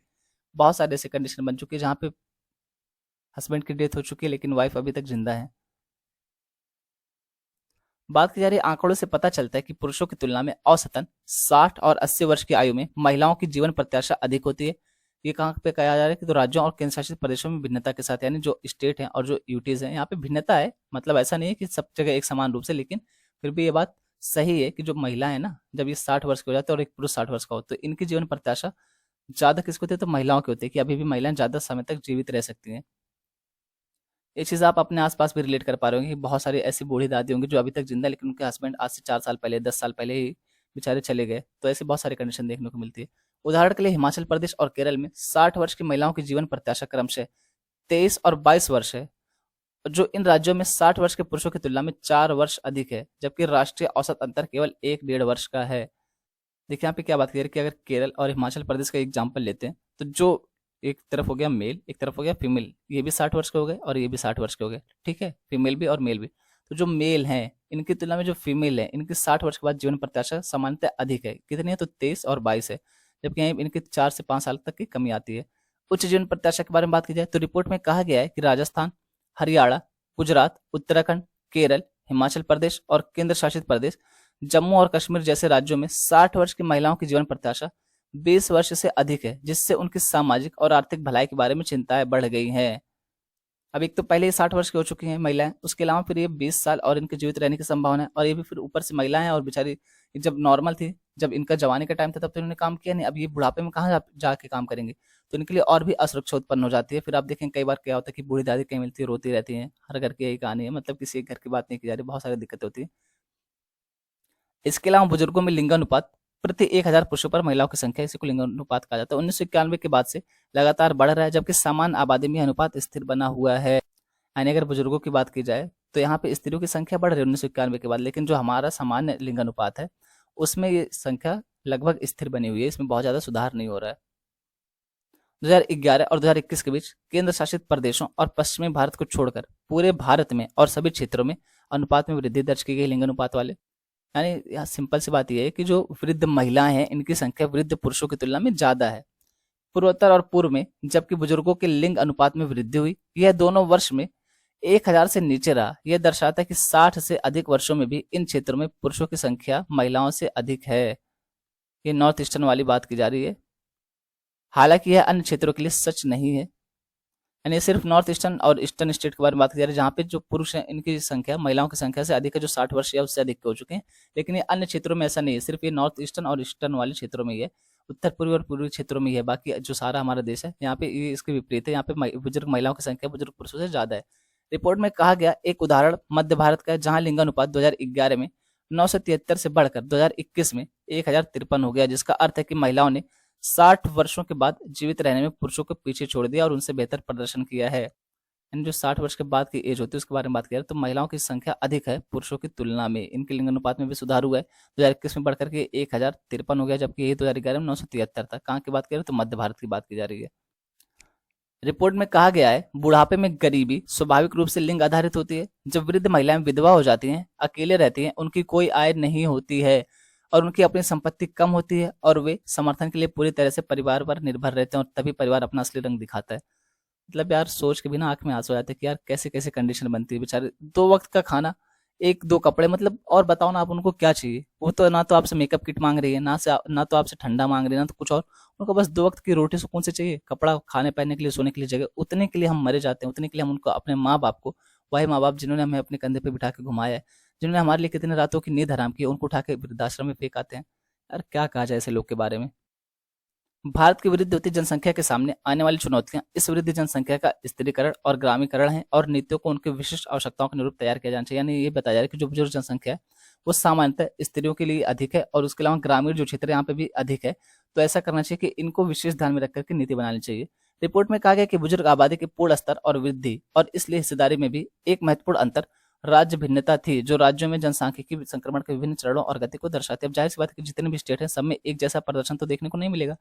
बहुत सारे ऐसे कंडीशन बन चुके हैं जहाँ पे हस्बैंड की डेथ हो चुकी है लेकिन वाइफ अभी तक जिंदा है। बात की जा रही है आंकड़ों से पता चलता है कि पुरुषों की तुलना में औसतन 60 और 80 वर्ष की आयु में महिलाओं की जीवन प्रत्याशा अधिक होती है। ये कहाँ पे कहा जा रहा है कि तो राज्यों और केंद्र शासित प्रदेशों में भिन्नता के साथ, यानी जो स्टेट हैं और जो यूटीज हैं यहाँ पे भिन्नता है। मतलब ऐसा नहीं है कि सब जगह एक समान रूप से, लेकिन फिर भी ये बात सही है कि जो महिला है ना, जब ये 60 वर्ष के हो जाते हैं और एक पुरुष 60 वर्ष का हो, तो इनकी जीवन प्रत्याशा ज्यादा किसको होती है? तो महिलाओं की होती है, कि अभी भी महिलाएं ज्यादा समय तक जीवित रह सकती हैं। ये चीज आप अपने आसपास भी रिलेट कर पा रहे होंगे कि बहुत सारी ऐसी बूढ़ी दादी होंगी जो अभी तक जिंदा है, लेकिन उनके हस्बैंड आज से 4 साल पहले, 10 साल पहले ही बेचारे चले गए। तो ऐसी बहुत सारी कंडीशन देखने को मिलती है। उदाहरण के लिए हिमाचल प्रदेश और केरल में 60 वर्ष की महिलाओं की जीवन प्रत्याशा क्रमशः 23 और 22 वर्ष है, जो इन राज्यों में 60 वर्ष के पुरुषों की तुलना में 4 वर्ष अधिक है, जबकि राष्ट्रीय औसत अंतर केवल 1-1.5 वर्ष का है। देखिए यहाँ पे क्या बात की जा रही है कि अगर केरल और हिमाचल प्रदेश का एग्जाम्पल लेते हैं तो जो एक तरफ हो गया मेल, एक तरफ हो गया फीमेल, ये भी 60 वर्ष के हो गए और ये भी 60 वर्ष के हो गए, ठीक है, फीमेल भी और मेल भी। तो जो मेल हैं इनकी तुलना में जो फीमेल है इनकी 60 वर्ष के बाद जीवन प्रत्याशा सामान्यतः अधिक है। कितनी है? तो 23 और 22 है, जबकि यहाँ इनकी 4 से 5 साल तक की कमी आती है। उच्च जीवन प्रत्याशा के बारे में बात की जाए तो रिपोर्ट में कहा गया है कि राजस्थान, हरियाणा, गुजरात, उत्तराखंड, केरल, हिमाचल प्रदेश और केंद्र शासित प्रदेश, जम्मू और कश्मीर जैसे राज्यों में 60 वर्ष की महिलाओं की जीवन प्रत्याशा 20 वर्ष से अधिक है, जिससे उनकी सामाजिक और आर्थिक भलाई के बारे में चिंताएं बढ़ गई हैं। अब एक तो पहले ही 60 वर्ष की हो चुकी हैं महिलाएं, उसके अलावा फिर ये 20 साल और इनके जीवित रहने की संभावना है, और ये भी फिर ऊपर से महिलाएं, और बेचारी जब नॉर्मल थी, जब इनका जवानी का टाइम था तब तो इन्होंने काम किया नहीं, अब ये बुढ़ापे में कहाँ जाके काम करेंगे? तो इनके लिए और भी असुरक्षा उत्पन्न हो जाती है। फिर आप देखें कई बार क्या होता है कि बूढ़ी दादी कहीं मिलती है, रोती रहती है। हर घर की यही कहानी है, मतलब किसी एक घर की बात नहीं की जा रही, बहुत सारी दिक्कतें होती है। इसके अलावा बुजुर्गों में लिंगानुपात प्रति 1000 पुरुषों पर महिलाओं की संख्या, इसी को लिंगानुपात कहा जाता है, 1991 के बाद से लगातार बढ़ रहा है, जबकि समान आबादी में अनुपात स्थिर बना हुआ है। यानी अगर बुजुर्गों की बात की जाए तो यहाँ पे स्त्रियों की संख्या बढ़ रही है 1991 के बाद, लेकिन जो हमारा सामान्य लिंगानुपात है उसमें ये संख्या लगभग स्थिर बनी हुई है, इसमें बहुत ज्यादा सुधार नहीं हो रहा है। 2011 और 2021 के बीच केंद्र शासित प्रदेशों और पश्चिमी भारत को छोड़कर पूरे भारत में और सभी क्षेत्रों में अनुपात में वृद्धि दर्ज की गई लिंगानुपात वाले। यानी यहाँ सिंपल सी बात यह है कि जो वृद्ध महिलाएं हैं इनकी संख्या वृद्ध पुरुषों की तुलना में ज्यादा है। पूर्वोत्तर और पूर्व में, जबकि बुजुर्गों के लिंग अनुपात में वृद्धि हुई। यह दोनों वर्ष में 1000 से नीचे रहा। यह दर्शाता है कि 60 से अधिक वर्षों में भी इन क्षेत्रों में पुरुषों की संख्या महिलाओं से अधिक है। ये नॉर्थ ईस्टर्न वाली बात की जा रही है। हालांकि यह अन्य क्षेत्रों के लिए सच नहीं है, यानी सिर्फ नॉर्थ ईस्टर्न और ईस्टर्न स्टेट के बारे में बात की जा रही है, जहाँ पे जो पुरुष हैं इनकी संख्या महिलाओं की संख्या से अधिक है, जो 60 वर्ष या उससे अधिक के हो चुके हैं। लेकिन ये अन्य क्षेत्रों में ऐसा नहीं है, सिर्फ ये नॉर्थ ईस्टर्न और ईस्टर्न वाले क्षेत्रों में ही है, उत्तर पूर्वी और पूर्वी क्षेत्रों में ही है। बाकी जो सारा हमारा देश है यहाँ पे ये इसके विपरीत है, यहाँ पे बुजुर्ग महिलाओं की संख्या बुजुर्ग पुरुषों से ज्यादा है। रिपोर्ट में कहा गया एक उदाहरण मध्य भारत का है, जहाँ लिंगानुपात 2011 में 973 से बढ़कर 2021 में 1053 हो गया, जिसका अर्थ है कि महिलाओं ने 60 वर्षों के बाद जीवित रहने में पुरुषों को पीछे छोड़ दिया और उनसे बेहतर प्रदर्शन किया है। यानी जो 60 वर्ष के बाद की एज होती है उसके बारे में बात करें तो महिलाओं की संख्या अधिक है पुरुषों की तुलना में। इनके लिंगानुपात में भी सुधार हुआ है, 2021 में बढ़कर के 1053 हो गया, जबकि यही 2011 में 973 था। कहाँ की बात करें तो मध्य भारत की बात की जा रही है। रिपोर्ट में कहा गया है बुढ़ापे में गरीबी स्वाभाविक रूप से लिंग आधारित होती है। जब वृद्ध महिलाएं विधवा हो जाती हैं, अकेले रहती हैं, उनकी कोई आय नहीं होती है और उनकी अपनी संपत्ति कम होती है और वे समर्थन के लिए पूरी तरह से परिवार पर निर्भर रहते हैं, और तभी परिवार अपना असली रंग दिखाता है। मतलब यार सोच के भी ना आंख में आंसू आ जाते हैं कि यार कैसे कैसे कंडीशन बनती है। बेचारे 2 वक्त का खाना, 1-2 कपड़े, मतलब और बताओ ना आप उनको क्या चाहिए। वो तो ना तो आपसे मेकअप किट मांग रही है, ना तो आपसे ठंडा मांग रही है, ना तो कुछ और। उनको बस 2 वक्त की रोटी सुकून से चाहिए, कपड़ा, खाने पहनने के लिए, सोने के लिए जगह। उतने के लिए हम मरे जाते हैं, उतने के लिए हम उनको, अपने माँ बाप को, वही माँ बाप जिन्होंने हमें अपने कंधे पे बिठा के घुमाया है, जिन्होंने हमारे लिए कितने रातों की नींद हराम की है, उनको उठा के वृद्धाश्रम में फेंक आते हैं। यार क्या कहा जाए ऐसे लोग के बारे में। भारत की वृद्धि होती जनसंख्या के सामने आने वाली चुनौतियां इस वृद्धि जनसंख्या का स्त्रीकरण और ग्रामीकरण है, और नीतियों को उनके विशिष्ट आवश्यकताओं के अनुरूप तैयार किया जाना चाहिए। यानी ये बताया जा रहा है कि जो बुजुर्ग जनसंख्या है वो सामान्यतः स्त्रियों के लिए अधिक है, और उसके अलावा ग्रामीण जो क्षेत्र है यहाँ पे भी अधिक है। तो ऐसा करना चाहिए कि इनको विशेष ध्यान में रख करके नीति बनानी चाहिए। रिपोर्ट में कहा गया कि बुजुर्ग आबादी के पूर्ण स्तर और वृद्धि और इसलिए हिस्सेदारी में भी एक महत्वपूर्ण अंतर राज्य भिन्नता थी, जो राज्यों में जनसांख्यिकी संक्रमण के विभिन्न चरणों और गति को दर्शाती है। अब जाहिर सी बात है कि जितने भी स्टेट हैं सब में एक जैसा प्रदर्शन तो देखने को नहीं मिलेगा,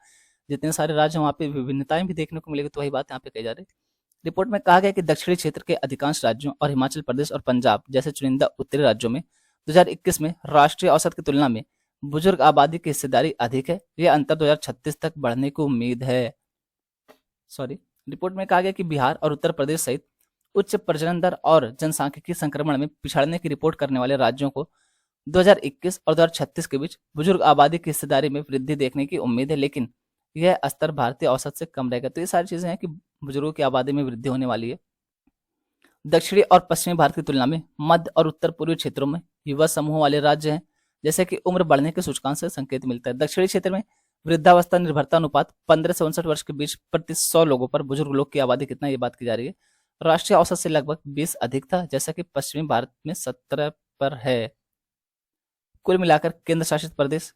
जितने सारे राज्य हैं वहाँ पे विभिन्नताएं भी देखने को मिलेगी। तो वही बात यहाँ पे कही जा रही है। रिपोर्ट में कहा गया कि दक्षिणी क्षेत्र के अधिकांश राज्यों और हिमाचल प्रदेश और पंजाब जैसे चुनिंदा उत्तरी राज्यों में 2021 में राष्ट्रीय औसत की तुलना में बुजुर्ग आबादी की हिस्सेदारी अधिक है। यह अंतर 2036 तक बढ़ने की उम्मीद है। रिपोर्ट में कहा गया कि बिहार और उत्तर प्रदेश सहित उच्च प्रजनन दर और जनसांख्यिकी संक्रमण में पिछड़ने की रिपोर्ट करने वाले राज्यों को 2021 और 2036 के बीच बुजुर्ग आबादी की हिस्सेदारी में वृद्धि देखने की उम्मीद है, लेकिन यह स्तर भारतीय औसत से कम रहेगा। तो ये सारी चीजें हैं कि बुजुर्गों की आबादी में वृद्धि होने वाली है। दक्षिणी और पश्चिमी भारत की तुलना में मध्य और उत्तर पूर्वी क्षेत्रों में युवा समूह वाले राज्य हैं, जैसे कि उम्र बढ़ने के सूचकांक से संकेत मिलता है। दक्षिणी क्षेत्र में वृद्धावस्था निर्भरता अनुपात 15 से 59 वर्ष के बीच प्रति 100 लोगों पर बुजुर्ग लोग की आबादी कितना, ये बात की जा रही है। राष्ट्रीय औसत से लगभग 20 अधिक था, जैसा कि पश्चिमी भारत में 17 पर है। कुल मिलाकर केंद्र शासित प्रदेश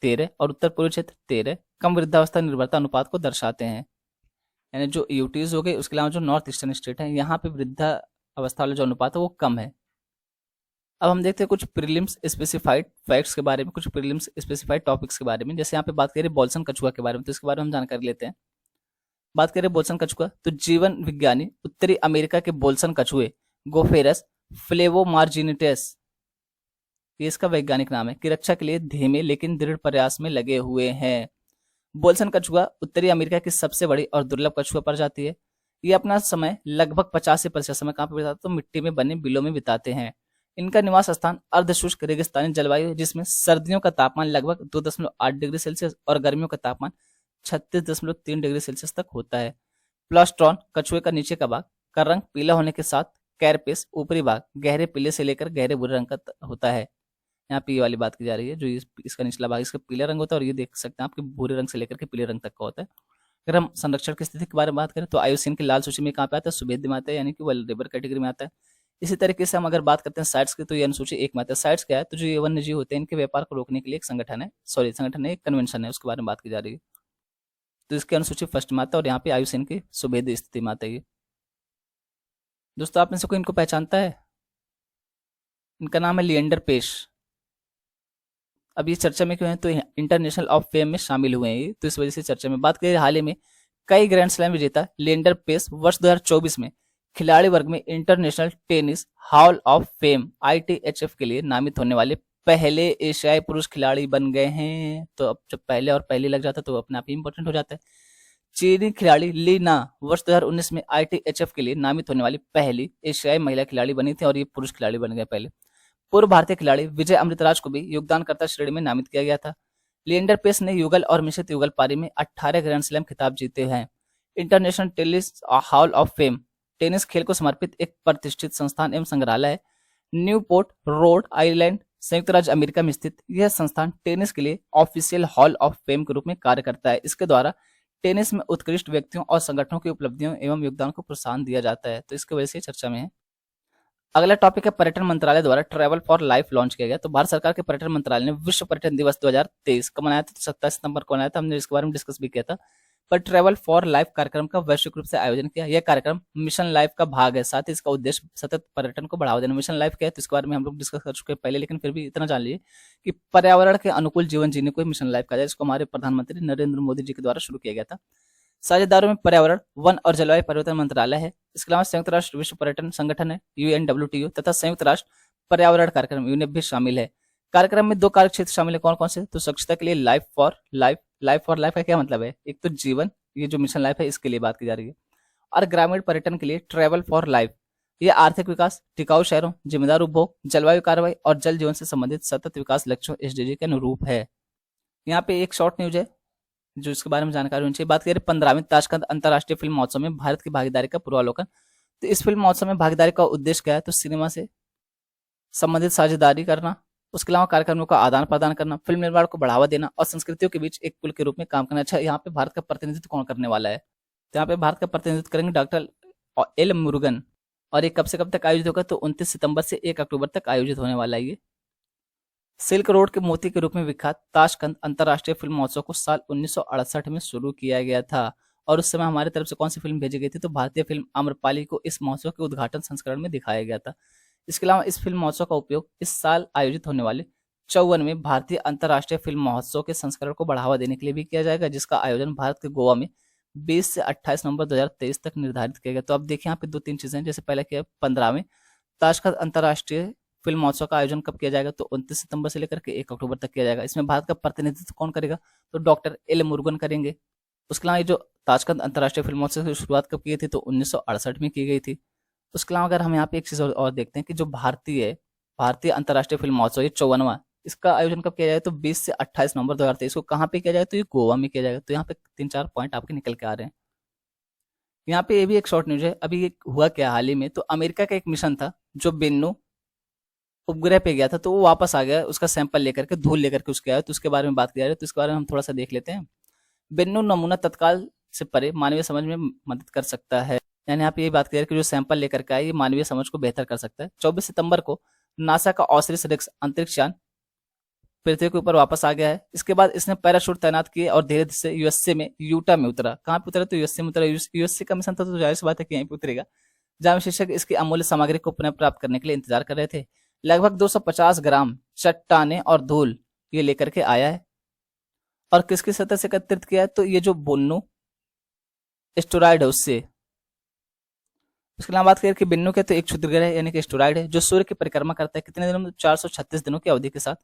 13 और उत्तर पूर्वी क्षेत्र 13 कम वृद्धावस्था निर्भरता अनुपात को दर्शाते हैं। यानी जो यूटीज हो गए, उसके अलावा जो नॉर्थ ईस्टर्न स्टेट है यहाँ पे वृद्धा अवस्था वाला जो अनुपात है वो कम है। अब हम देखते हैं कुछ प्रीलिम्स स्पेसिफाइड फैक्ट्स के बारे में, कुछ प्रीलिम्स स्पेसिफाइड टॉपिक्स के बारे में। जैसे यहाँ पे बात करें बोल्सन कछुआ के बारे में, तो इसके बारे में हम जानकारी लेते हैं। बात करें बोल्सन कछुआ, तो जीवन विज्ञानी उत्तरी अमेरिका के बोल्सन कछुए गोफेरस फ्लेवोमार्जिनिटेस, ये इसका वैज्ञानिक नाम है, की रक्षा के लिए धीमे लेकिन दृढ़ प्रयास में लगे हुए हैं। बोल्सन कछुआ उत्तरी अमेरिका की सबसे बड़ी और दुर्लभ कछुआ प्रजाति है। ये अपना समय लगभग 50 से 50% समय कहाँ पर बिताते, तो मिट्टी में बने बिलों में बिताते हैं। इनका निवास स्थान अर्धशुष्क रेगिस्तानी जलवायु है, जिसमें सर्दियों का तापमान लगभग 2.8 डिग्री सेल्सियस और गर्मियों का तापमान 36.3 डिग्री सेल्सियस तक होता है। प्लास्ट्रॉन कछुए का नीचे का भाग का रंग पीला होने के साथ कैरपेस ऊपरी भाग गहरे पीले से लेकर गहरे भूरे रंग का होता है। यहाँ पे ये वाली बात की जा रही है, जो इसका निचला भाग इसका पीला रंग होता है, और ये देख सकते हैं आपके भूरे रंग से लेकर के पीले रंग तक का होता है। अगर हम संरक्षण की स्थिति के बारे में बात करें तो आयुसीन की लाल सूची में कहाँ पे आता है, सुभेद्य में आता है, यानी कि वल्नरेबल कैटेगरी में आता है। इसी तरीके से हम अगर बात करते हैं साइट्स की, तो ये अनुसूची 1 में आता है। साइट्स क्या है, तो जो ये वन्य जीव होते हैं इनके व्यापार को रोकने के लिए एक संगठन है, एक कन्वेंशन है, उसके बारे में बात की जा रही है। तो इसकी अनुसूची फर्स्ट में आता है, और यहाँ पे आयुसीन की सुभेद्य स्थिति में आता है। दोस्तों आप में से कोई इनको पहचानता है? इनका नाम है लिएंडर पेश। अब ये चर्चा में क्यों है, तो इंटरनेशनल ऑफ फेम में शामिल हुए हैं, तो इस वजह से चर्चा में। बात करें हाल ही में कई ग्रैंड स्लैम विजेता लिएंडर पेस वर्ष 2024 में खिलाड़ी वर्ग में international tennis hall of fame ITHF के लिए नामित होने वाले पहले एशियाई पुरुष खिलाड़ी बन गए हैं। तो अब जब पहले और पहले लग जाता है तो अपने आप ही इंपॉर्टेंट हो जाता है। चीनी खिलाड़ी ली ना वर्ष 2019 में ITHF के लिए नामित होने वाली पहली एशियाई महिला खिलाड़ी बनी थी और ये पुरुष खिलाड़ी बन गए पहले। पूर्व भारतीय खिलाड़ी विजय अमृतराज को भी योगदानकर्ता श्रेणी में नामित किया गया था। लिएंडर पेस ने युगल और मिश्रित युगल पारी में 18 ग्रैंड स्लैम खिताब जीते हैं। International tennis hall of fame tennis खेल को समर्पित एक प्रतिष्ठित संस्थान एवं संग्रहालय है। न्यूपोर्ट रोड आइलैंड संयुक्त राज्य अमेरिका में स्थित यह संस्थान टेनिस के लिए ऑफिशियल हॉल ऑफ फेम के रूप में कार्य करता है। इसके द्वारा टेनिस में उत्कृष्ट व्यक्तियों और संगठनों की उपलब्धियों एवं योगदान को प्रोत्साहन दिया जाता है, तो इसकी वजह से चर्चा में है। अगला टॉपिक है पर्यटन मंत्रालय द्वारा ट्रैवल फॉर लाइफ लॉन्च किया गया। तो भारत सरकार के पर्यटन मंत्रालय ने विश्व पर्यटन दिवस 2023 कब मनाया था? तो 27 सितंबर को मनाया था। हमने इसके बारे में डिस्कस भी किया था। पर ट्रैवल फॉर लाइफ कार्यक्रम का वैश्विक रूप से आयोजन किया। यह कार्यक्रम मिशन लाइफ का भाग है, साथ ही इसका उद्देश्य सतत पर्यटन को बढ़ावा देना। मिशन लाइफ क्या है तो इसके बारे में हम लोग डिस्कस कर चुके हैं पहले, लेकिन फिर भी इतना जान लीजिए कि पर्यावरण के अनुकूल जीवन जीने को मिशन लाइफ कहा जाए। इसको हमारे प्रधानमंत्री नरेंद्र मोदी जी के द्वारा शुरू किया गया था। साझेदारों में पर्यावरण, वन और जलवायु परिवर्तन मंत्रालय है। इसके अलावा संयुक्त राष्ट्र विश्व पर्यटन संगठन है UNWTO तथा संयुक्त राष्ट्र पर्यावरण कार्यक्रम यूनेप भी शामिल है। कार्यक्रम में 2 कार्य क्षेत्र शामिल है, कौन कौन से? तो स्वच्छता के लिए life for life. Life for life का क्या मतलब है? एक तो जीवन, ये जो मिशन लाइफ है इसके लिए बात की जा रही है, और ग्रामीण पर्यटन के लिए ट्रैवल फॉर लाइफ। यह आर्थिक विकास, टिकाऊ शहरों, जिम्मेदार उपभोग, जलवायु कार्रवाई और जल जीवन से संबंधित सतत विकास लक्ष्यों SDG के अनुरूप है। यहाँ पे एक शॉर्ट न्यूज है जो इसके बारे में जानकारी होनी चाहिए। बात करें 15वीं ताशकंद अंतर्राष्ट्रीय फिल्म महोत्सव में भारत की भागीदारी का पूर्वावलोकन। तो इस फिल्म महोत्सव में भागीदारी का उद्देश्य क्या है? तो सिनेमा से संबंधित साझेदारी करना, उसके अलावा कार्यक्रमों का आदान प्रदान करना, फिल्म निर्माण को बढ़ावा देना और संस्कृतियों के बीच एक पुल के रूप में काम करना। अच्छा, यहाँ पे भारत का प्रतिनिधित्व कौन करने वाला है? तो यहाँ पे भारत का प्रतिनिधित्व करेंगे डॉक्टर एल मुरुगन। और ये कब से कब तक आयोजित होगा? तो 29 सितंबर से 1 अक्टूबर तक आयोजित होने वाला है। ये सिल्क रोड के मोती के रूप में विख्यात ताशकंद अंतर्राष्ट्रीय फिल्म महोत्सव को साल 1968 में शुरू किया गया था, और उस समय हमारी तरफ से कौन सी फिल्म भेजी गई थी? तो भारतीय फिल्म आम्रपाली को इस महोत्सव के उद्घाटन संस्करण में दिखाया गया था। इसके अलावा इस फिल्म महोत्सव का उपयोग इस साल आयोजित होने वाले 54वें भारतीय अंतर्राष्ट्रीय फिल्म महोत्सव के संस्करण को बढ़ावा देने के लिए भी किया जाएगा, जिसका आयोजन भारत के गोवा में 20 से 28 नवंबर 2023 तक निर्धारित किया गया। तो अब देखिए यहाँ पे 2-3 चीजें, जैसे पहले क्या, 15वें ताशकंद अंतर्राष्ट्रीय फिल्म महोत्सव का आयोजन कब किया जाएगा? तो 29 सितंबर से लेकर के 1 अक्टूबर तक किया जाएगा। इसमें भारत का प्रतिनिधित्व कौन करेगा? तो डॉक्टर एल मुरुगन करेंगे। उसके अलावा ये जो ताशकंद अंतर्राष्ट्रीय फिल्म महोत्सव की शुरुआत कब की थी? तो 1968 में की गई थी। उसके अलावा अगर हम यहाँ पे एक चीज और देखते हैं कि जो भारतीय अंतर्राष्ट्रीय फिल्म महोत्सव ये 54वां, इसका आयोजन कब किया जाए? तो 20 से 28 नवंबर 2023 को कहाँ पे किया जाए? तो ये गोवा में किया जाएगा। तो यहाँ पे 3-4 पॉइंट आपके निकल के आ रहे हैं। यहाँ पे ये भी एक शॉर्ट न्यूज है। अभी ये हुआ क्या हाल ही में, तो अमेरिका का एक मिशन था जो बेन्नू उपग्रह पे गया था, तो वो वापस आ गया उसका सैंपल लेकर के, धूल लेकर के उसके आया। तो उसके बारे में बात की जा रही है, तो इसके बारे में हम थोड़ा सा देख लेते हैं। बेन्नू नमूना तत्काल से परे मानवीय समझ में मदद कर सकता है। यानी यहाँ पे ये बात की जा रही है कि जो सैंपल लेकर के आए ये मानवीय समझ को बेहतर कर सकता है। 24 सितंबर को नासा का ऑसिरिस रेक्स अंतरिक्ष यान पृथ्वी के ऊपर वापस आ गया है। इसके बाद इसने पैराशूट तैनात किए और धीरे से यूएसए में यूटा में उतरा। कहाँ पे उतरा? तो यूएसए में उतरा। यूएसए का मिशन था, तो जाहिर सी बात है कि यहीं पे उतरेगा, जहां विशेषज्ञ इसकी अमूल्य सामग्री को पुनः प्राप्त करने के लिए इंतजार कर रहे थे। लगभग 250 ग्राम चट्टाने और धूल ये लेकर के आया है। और किसकी सतह से एकत्रित किया है? तो ये जो बेन्नू एस्टेरॉयड है उससे। उसके अलावा बात करें कि बेन्नू के तो एक क्षुद्र ग्रह यानी कि एस्टेरॉयड है जो सूर्य की परिक्रमा करता है कितने दिनों में? 436 दिनों की अवधि के साथ,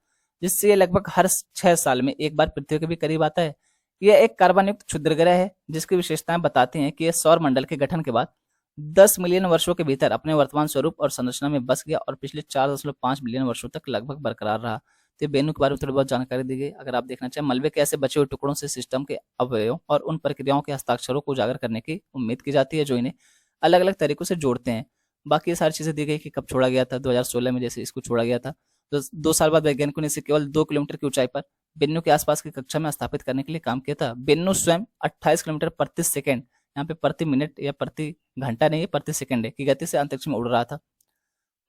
जिससे ये लगभग हर 6 साल में एक बार पृथ्वी के भी करीब आता है। यह एक कार्बन युक्त क्षुद्र ग्रह है जिसकी विशेषताएं बताती हैं कि यह सौर मंडल के गठन के बाद 10 मिलियन वर्षों के भीतर अपने वर्तमान स्वरूप और संरचना में बस गया और पिछले 4.5 बिलियन वर्षों तक लगभग बरकरार रहा। तो बेन्नू के बारे में थोड़ी बहुत जानकारी दी गई। अगर आप देखना चाहें, मलबे के ऐसे बचे हुए टुकड़ों से सिस्टम के अवयवों और उन प्रक्रियाओं के हस्ताक्षरों को उजागर करने की उम्मीद की जाती है जो इन्हें अलग अलग तरीकों से जोड़ते हैं। बाकी ये सारी चीजें दी गई कि कब छोड़ा गया था, 2016 में जैसे इसको छोड़ा गया था। तो 2 साल बाद वैज्ञानिकों ने इसे केवल 2 किलोमीटर की ऊंचाई पर बेन्नू के आसपास की कक्षा में स्थापित करने के लिए काम किया था। बेन्नू स्वयं 28 किलोमीटर प्रति सेकंड, यहाँ पे प्रति मिनट या प्रति घंटा नहीं है, प्रति सेकंड है, की गति से अंतरिक्ष में उड़ रहा था।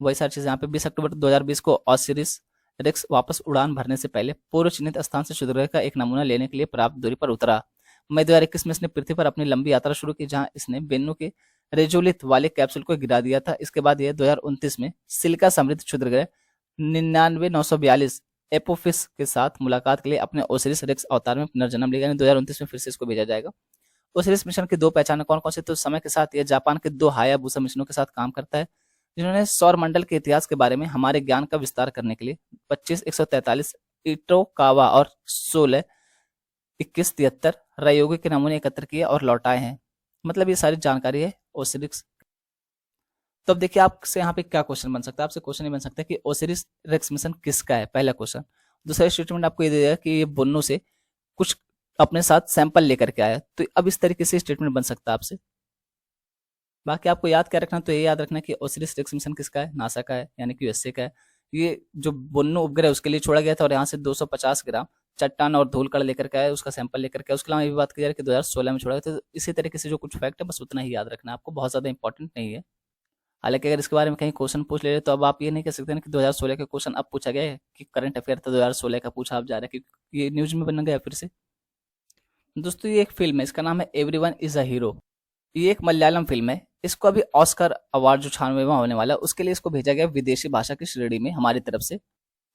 वही सारी चीजें यहाँ पे 20 अक्टूबर 2020 को ऑसिरिस रेक्स वापस उड़ान भरने से पहले पूर्व चिन्हित स्थान से क्षुद्र ग्रह का एक नमूना लेने के लिए पर्याप्त दूरी पर उतरा। मई 2021 में इसने पृथ्वी पर अपनी लंबी यात्रा शुरू की, जहां इसने बेन्नू के रेजोलिथ वाले कैप्सूल को गिरा दिया था। इसके बाद यह 2029 में सिलिका समृद्ध क्षुद्र ग्रह 99,942 एपोफिस के साथ मुलाकात के लिए अपने ओसिरिस रेक्स अवतार में पुनर्जन्म लेगा। 2029 में फिर से इसको भेजा जाएगा। ओसिरिस मिशन की 2 पहचानें कौन कौन सी? तो समय के साथ यह जापान के 2 हायाबुसा मिशनों के साथ काम करता है, जिन्होंने सौर मंडल के इतिहास के बारे में हमारे ज्ञान का विस्तार करने के लिए 25 143 इटोकावा और 16 2173 रयोगी के नमूने एकत्र किए और लौटाए हैं। मतलब ये सारी जानकारी है ओसिरिस। तो अब देखिए आपसे यहाँ पे क्या क्वेश्चन बन सकता है, आपसे क्वेश्चन ये बन सकता है कि ओसिरिस रेक्स मिशन किसका है, पहला क्वेश्चन। दूसरा स्टेटमेंट आपको ये दे दिया कि ये बोनो से कुछ अपने साथ सैंपल लेकर के आया, तो अब इस तरीके से स्टेटमेंट बन सकता है आपसे। बाकी आपको याद क्या रखना, तो ये याद रखना कि ओसिरिस रेक्स मिशन किसका है, नासा का है, यानी कि यूएसए का है। ये जो बोनो उपग्रह उसके लिए छोड़ा गया था और यहाँ से 250 ग्राम चट्टान और धूल कण लेकर के आया, उसका सैंपल लेकर के आया। उसके अलावा ये भी बात की जा रही है कि 2016 में छोड़ा गया। तो इसी तरीके से जो कुछ फैक्ट है बस उतना ही याद रखना है आपको, बहुत ज्यादा इंपॉर्टेंट नहीं है। हालांकि अगर इसके बारे में कहीं क्वेश्चन पूछ ले तो अब आप ये नहीं कह सकते ना कि 2016 का क्वेश्चन अब पूछा गया है, कि करंट अफेयर था 2016 का पूछा आप जा रहे हैं, क्योंकि ये न्यूज में बन गया फिर से। दोस्तों ये एक फिल्म है, इसका नाम है एवरीवन इज अ हीरो। ये एक मलयालम फिल्म है। इसको अभी ऑस्कर अवार्ड जो 96वां होने वाला है उसके लिए इसको भेजा गया विदेशी भाषा की श्रेणी में हमारी तरफ से।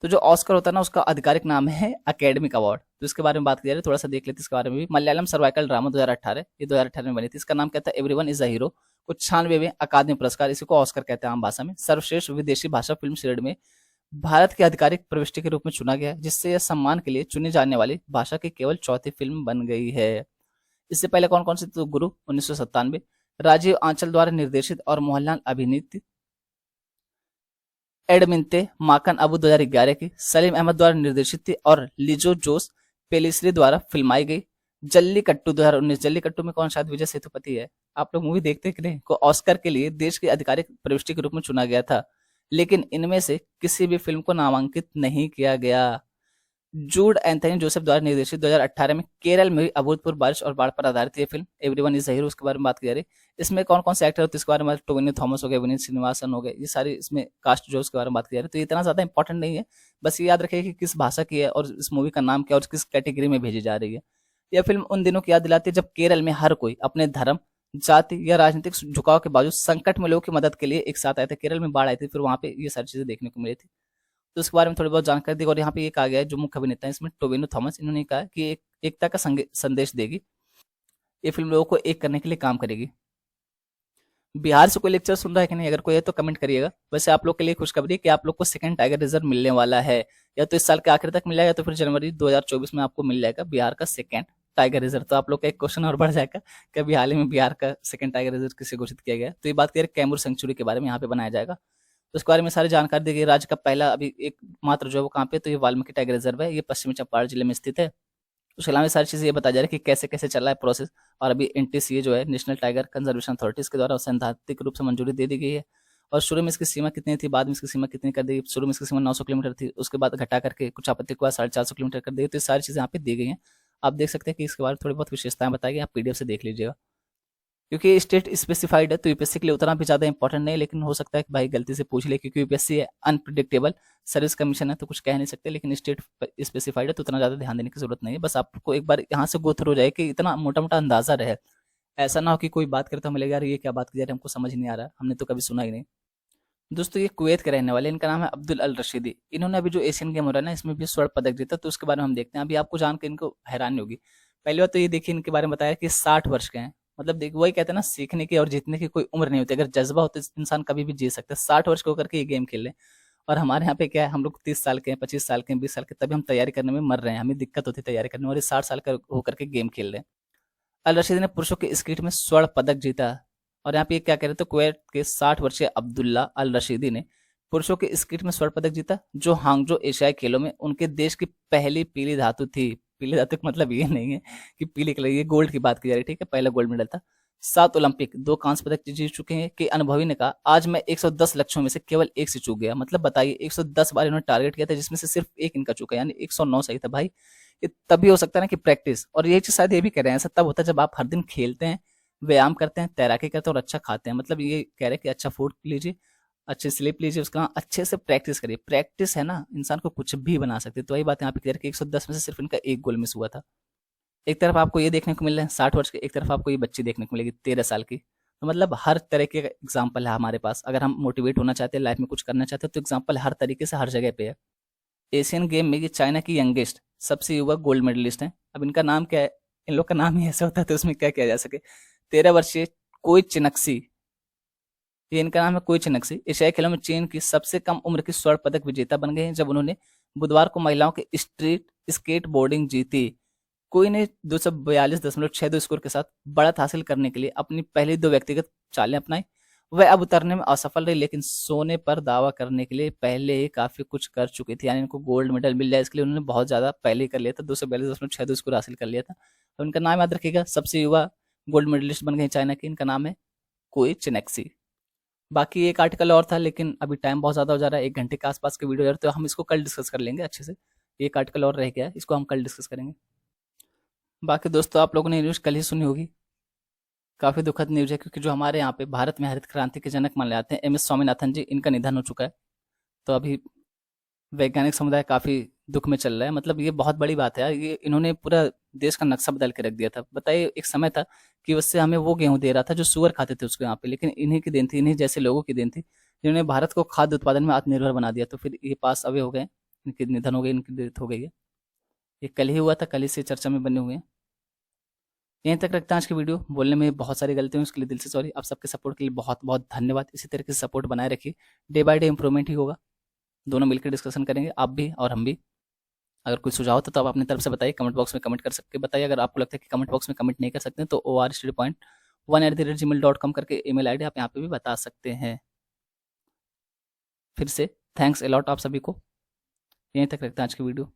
तो जो ऑस्कर होता है ना उसका आधिकारिक नाम है अकेडमिक अवार्ड। तो इसके बारे में बात की जा रही है, थोड़ा सा देख लेते हैं इसके बारे में भी। मलयालम सर्वाइकल ड्रामा 2018, ये 2018 में बनी थी। इसका नाम कहता है एवरीवन इज अ हीरो। कुछ 96वें अकादमी पुरस्कार, इसी को ऑस्कर कहते हैं आम भाषा में, सर्वश्रेष्ठ विदेशी भाषा फिल्म श्रेणी में भारत की आधिकारिक प्रविष्टि के रूप में चुना गया, जिससे यह सम्मान के लिए चुनी जाने वाली भाषा की केवल चौथी फिल्म बन गई है। इससे पहले कौन कौन सी, तो गुरु 1997, राजीव आंचल द्वारा निर्देशित और मोहनलाल अभिनीत एडमिनते माकन अबू 2011 की, सलीम अहमद द्वारा निर्देशित थी और लिजो जोस पेलिसरी द्वारा फिल्माई गई। जल्लीकट्टू 2019, जल्लीकट्टू में कौन, शायद विजय सेतुपति है। आप लोग मूवी देखते कि नहीं, को ऑस्कर के लिए देश की आधिकारिक प्रविष्टि के रूप में चुना गया था, लेकिन इनमें से किसी भी फिल्म को नामांकित नहीं किया गया। जूड एंथनी जोसेफ द्वारा निर्देशित 2018 में केरल में हुई अभूतपूर्व बारिश और बाढ़ पर आधारित ये film everyone is a hero, उसके बारे में बात की जा रही है। इसमें कौन कौन से एक्टर होते हैं इसके बारे में, टोविनो थॉमस हो गए, विनीत श्रीनिवासन हो गए, ये सारी इसमें कास्ट जो उसके बारे में बात की जा रही है। तो ये इतना ज्यादा इंपॉर्टेंट नहीं है, बस ये याद रखिए कि किस भाषा की है और इस मूवी का नाम क्या और किस कैटेगरी में भेजी जा रही है। यह फिल्म उन दिनों की याद दिलाती है जब केरल में हर कोई अपने धर्म, जाति या राजनीतिक झुकाव के बावजूद संकट में लोगों की मदद के लिए एक साथ आए थे। केरल में बाढ़ आई थी, फिर वहां पे ये सारी चीजें देखने को मिली थी। तो इसके बारे में थोड़ी बहुत जानकारी दी। और यहाँ पे ये कहा गया है जो मुख्य अभिनेता है इसमें टोविनो थॉमस, इन्होंने कहा कि एक एकता का संदेश देगी। ये फिल्म लोगों को एक करने के लिए काम करेगी। बिहार से कोई लेक्चर सुन रहा है कि नहीं, अगर कोई है तो कमेंट करिएगा। वैसे आप लोग के लिए खुशखबरी है कि आप लोग को सेकंड टाइगर रिजर्व मिलने वाला है, या तो इस साल के आखिर तक मिल जाएगा, तो फिर जनवरी 2024 में आपको मिल जाएगा बिहार का सेकंड टाइगर रिजर्व। तो आप लोग का एक क्वेश्चन और बढ़ जाएगा कि अभी हाल ही में बिहार का सेकंड टाइगर रिजर्व किसे घोषित किया गया। तो ये बात करें कैमूर सेंचुरी के बारे में, यहाँ पे बनाया जाएगा। तो इसके बारे में सारी जानकारी दी गई। राज्य का पहला अभी एक मात्र जो है वो कहाँ पे, तो ये वाल्मीकि टाइगर रिजर्व है, ये पश्चिमी चंपारण जिले में स्थित है। उसके अलावा सारी चीजें ये बताया जा रहा है कि कैसे कैसे चल रहा है प्रोसेस। और अभी एनटीसीए जो है, नेशनल टाइगर कंजर्वेशन अथॉरिटीज के द्वारा सैद्धांतिक रूप से मंजूरी दे दी गई है। और शुरू में इसकी सीमा कितनी थी, बाद में इसकी सीमा कितनी कर दी। शुरू में इसकी सीमा 900 किलोमीटर थी, उसके बाद घटा करके कुछ आपत्ति के बाद 450 किलोमीटर कर दी। तो ये सारी चीजें यहाँ पे दी गई हैं। आप देख सकते हैं कि इसके बारे में थोड़ी बहुत विशेषताएं बताई गई, आप पीडीएफ से देख लीजिएगा। क्योंकि स्टेट स्पेसिफाइड है तो यूपीएससी के लिए उतना भी ज्यादा इंपॉर्टेंट नहीं है, लेकिन हो सकता है कि भाई गलती से पूछ ले, क्योंकि यूपीएससी है अनप्रिडिक्टेबल सर्विस कमीशन है, तो कुछ कह नहीं सकते। लेकिन स्टेट स्पेसिफाइड है तो उतना ज्यादा ध्यान देने की जरूरत नहीं है। बस आपको एक बार यहाँ से गो थ्रू हो जाए कि इतना मोटा मोटा अंदाजा रहे। ऐसा ना हो कि कोई बात करे तो हमें लगे यार ये क्या बात की जा रही है, हमको समझ नहीं आ रहा, हमने तो कभी सुना ही नहीं। दोस्तों ये कुवैत के रहने वाले, इनका नाम है अब्दुल अल रशीदी। इन्होंने अभी जो एशियन गेम हो रहा है ना इसमें भी स्वर्ण पदक जीता, तो उसके बारे में हम देखते हैं। अभी आपको जान के इनको हैरानी होगी। पहली बात तो ये देखिए इनके बारे में बताया कि 60 वर्ष के हैं। मतलब देख वही कहते हैं ना, सीखने की और जीतने की कोई उम्र नहीं होती, अगर जज्बा होता है इंसान कभी भी जीत सकता है। 60 वर्ष के होकर के ये गेम खेल रहे हैं। और हमारे यहाँ पे क्या है, हम लोग 30 साल के हैं, 25 साल के हैं, 20 साल के, तभी हम तैयारी करने में मर रहे हैं, हमें दिक्कत होती है तैयारी करने में, और ये 60 साल का होकर के गेम खेल रहे हैं। अल रशीद ने पुरुषों के स्कीट में स्वर्ण पदक जीता। और यहाँ पे ये क्या कह रहे थे, कुवैत के 60 वर्षीय अब्दुल्ला अल रशीदी ने पुरुषों के स्कीट में स्वर्ण पदक जीता, जो हांगजो एशियाई खेलों में उनके देश की पहली पीली धातु थी। पीली धातु का मतलब ये नहीं है कि पीली कलर, ये गोल्ड की बात की जा रही है, ठीक है, पहला गोल्ड मेडल था। 7 ओलंपिक, 2 कांस्य पदक जीत चुके हैं। कि अनुभवी ने कहा आज मैं 110 लक्ष्यों में से केवल एक से चूक गया। मतलब बताइए 110 बार इन्होंने टारगेट किया था, जिसमें से सिर्फ एक इनका चूका, यानी 109 सही था भाई। ये तभी हो सकता है ना कि प्रैक्टिस, और ये चीज शायद ये भी कह रहे हैं ऐसा तब होता है जब आप हर दिन खेलते हैं, व्यायाम करते हैं, तैराकी करते हैं और अच्छा खाते हैं। मतलब ये कह रहे हैं कि अच्छा फूड लीजिए, अच्छे स्लीप लीजिए, उसका अच्छे से प्रैक्टिस करिए। प्रैक्टिस है ना, इंसान को कुछ भी बना सकती है। तो वही बात यहाँ पे क्लियर कि 110 में से सिर्फ इनका एक गोल मिस हुआ था। एक तरफ आपको ये देखने को मिल रहा है 60 वर्ष के, एक तरफ आपको ये बच्ची देखने को मिलेगी 13 साल की। तो मतलब हर तरह के एग्जाम्पल है हमारे पास। अगर हम मोटिवेट होना चाहते हैं, लाइफ में कुछ करना चाहते हैं, तो एग्जाम्पल हर तरीके से हर जगह पे है। एशियन गेम में ये चाइना की यंगेस्ट सबसे युवा गोल्ड मेडलिस्ट है। अब इनका नाम क्या है, इन लोग का नाम ही ऐसा होता है तो उसमें क्या किया जा सके। 13 वर्षीय कोई चिनक्सी, ये इनका नाम है कोई चिनक्सी, एशियाई खेलों में चीन की सबसे कम उम्र की स्वर्ण पदक विजेता बन गए हैं, जब उन्होंने बुधवार को महिलाओं के स्ट्रीट स्केट बोर्डिंग जीती। कोई ने 242.62 स्कोर के साथ बढ़त हासिल करने के लिए अपनी पहली 2 व्यक्तिगत चालें अपनाई। वह अब उतरने में असफल रही, लेकिन सोने पर दावा करने के लिए पहले ही काफ़ी कुछ कर चुकी थी। यानी इनको गोल्ड मेडल मिल जाए इसके लिए उन्होंने बहुत ज़्यादा पहले ही कर लिया था, 242.62 स्कोर हासिल कर लिया था। तो इनका नाम याद रखिएगा, सबसे युवा गोल्ड मेडलिस्ट बन गए चाइना के, इनका नाम है कोई चिनेक्सी। बाकी एक आर्टिकल और था, लेकिन अभी टाइम बहुत ज़्यादा हो जा रहा है, 1 घंटे के आसपास की वीडियो है, तो हम इसको कल डिस्कस कर लेंगे अच्छे से। एक आर्टिकल और रह गया है, इसको हम कल डिस्कस करेंगे। बाकी दोस्तों, आप लोगों ने न्यूज़ कल ही सुनी होगी, काफ़ी दुखद न्यूज़ है, क्योंकि जो हमारे यहाँ पे भारत में हरित क्रांति के जनक माने जाते हैं एम एस स्वामीनाथन जी, इनका निधन हो चुका है। तो अभी वैज्ञानिक समुदाय काफ़ी दुख में चल रहा है। मतलब ये बहुत बड़ी बात है यार, ये इन्होंने पूरा देश का नक्शा बदल के रख दिया था। बताइए, एक समय था कि उससे हमें वो गेहूं दे रहा था जो सुअर खाते थे उसको यहाँ पे, लेकिन इन्हीं की देन थी, इन्हीं जैसे लोगों की देन थी जिन्होंने भारत को खाद्य उत्पादन में आत्मनिर्भर बना दिया। तो फिर ये पास अवे हो गए, इनकी निधन हो गई, इनकी डेथ हो गई है। ये कल ही हुआ था, कल ही से चर्चा में बने हुए हैं। यहीं तक रखते हैं आज की वीडियो। बोलने में बहुत सारी गलतियाँ हुई, उसके लिए दिल से सॉरी। आप सबके सपोर्ट के लिए बहुत बहुत धन्यवाद। इसी तरीके से सपोर्ट बनाए रखिए, डे बाय डे इंप्रूवमेंट ही होगा। दोनों मिलकर डिस्कशन करेंगे, आप भी और हम भी। अगर कोई सुझाव होता तो आप अपनी तरफ से बताइए, कमेंट बॉक्स में कमेंट कर सकते हैं। बताइए, अगर आपको लगता है कि कमेंट बॉक्स में कमेंट नहीं कर सकते हैं तो ORstudio.1@gmail.com करके ईमेल आईडी आप यहाँ पे भी बता सकते हैं। फिर से थैंक्स अलॉट आप सभी को। यहीं तक रखते हैं आज की वीडियो।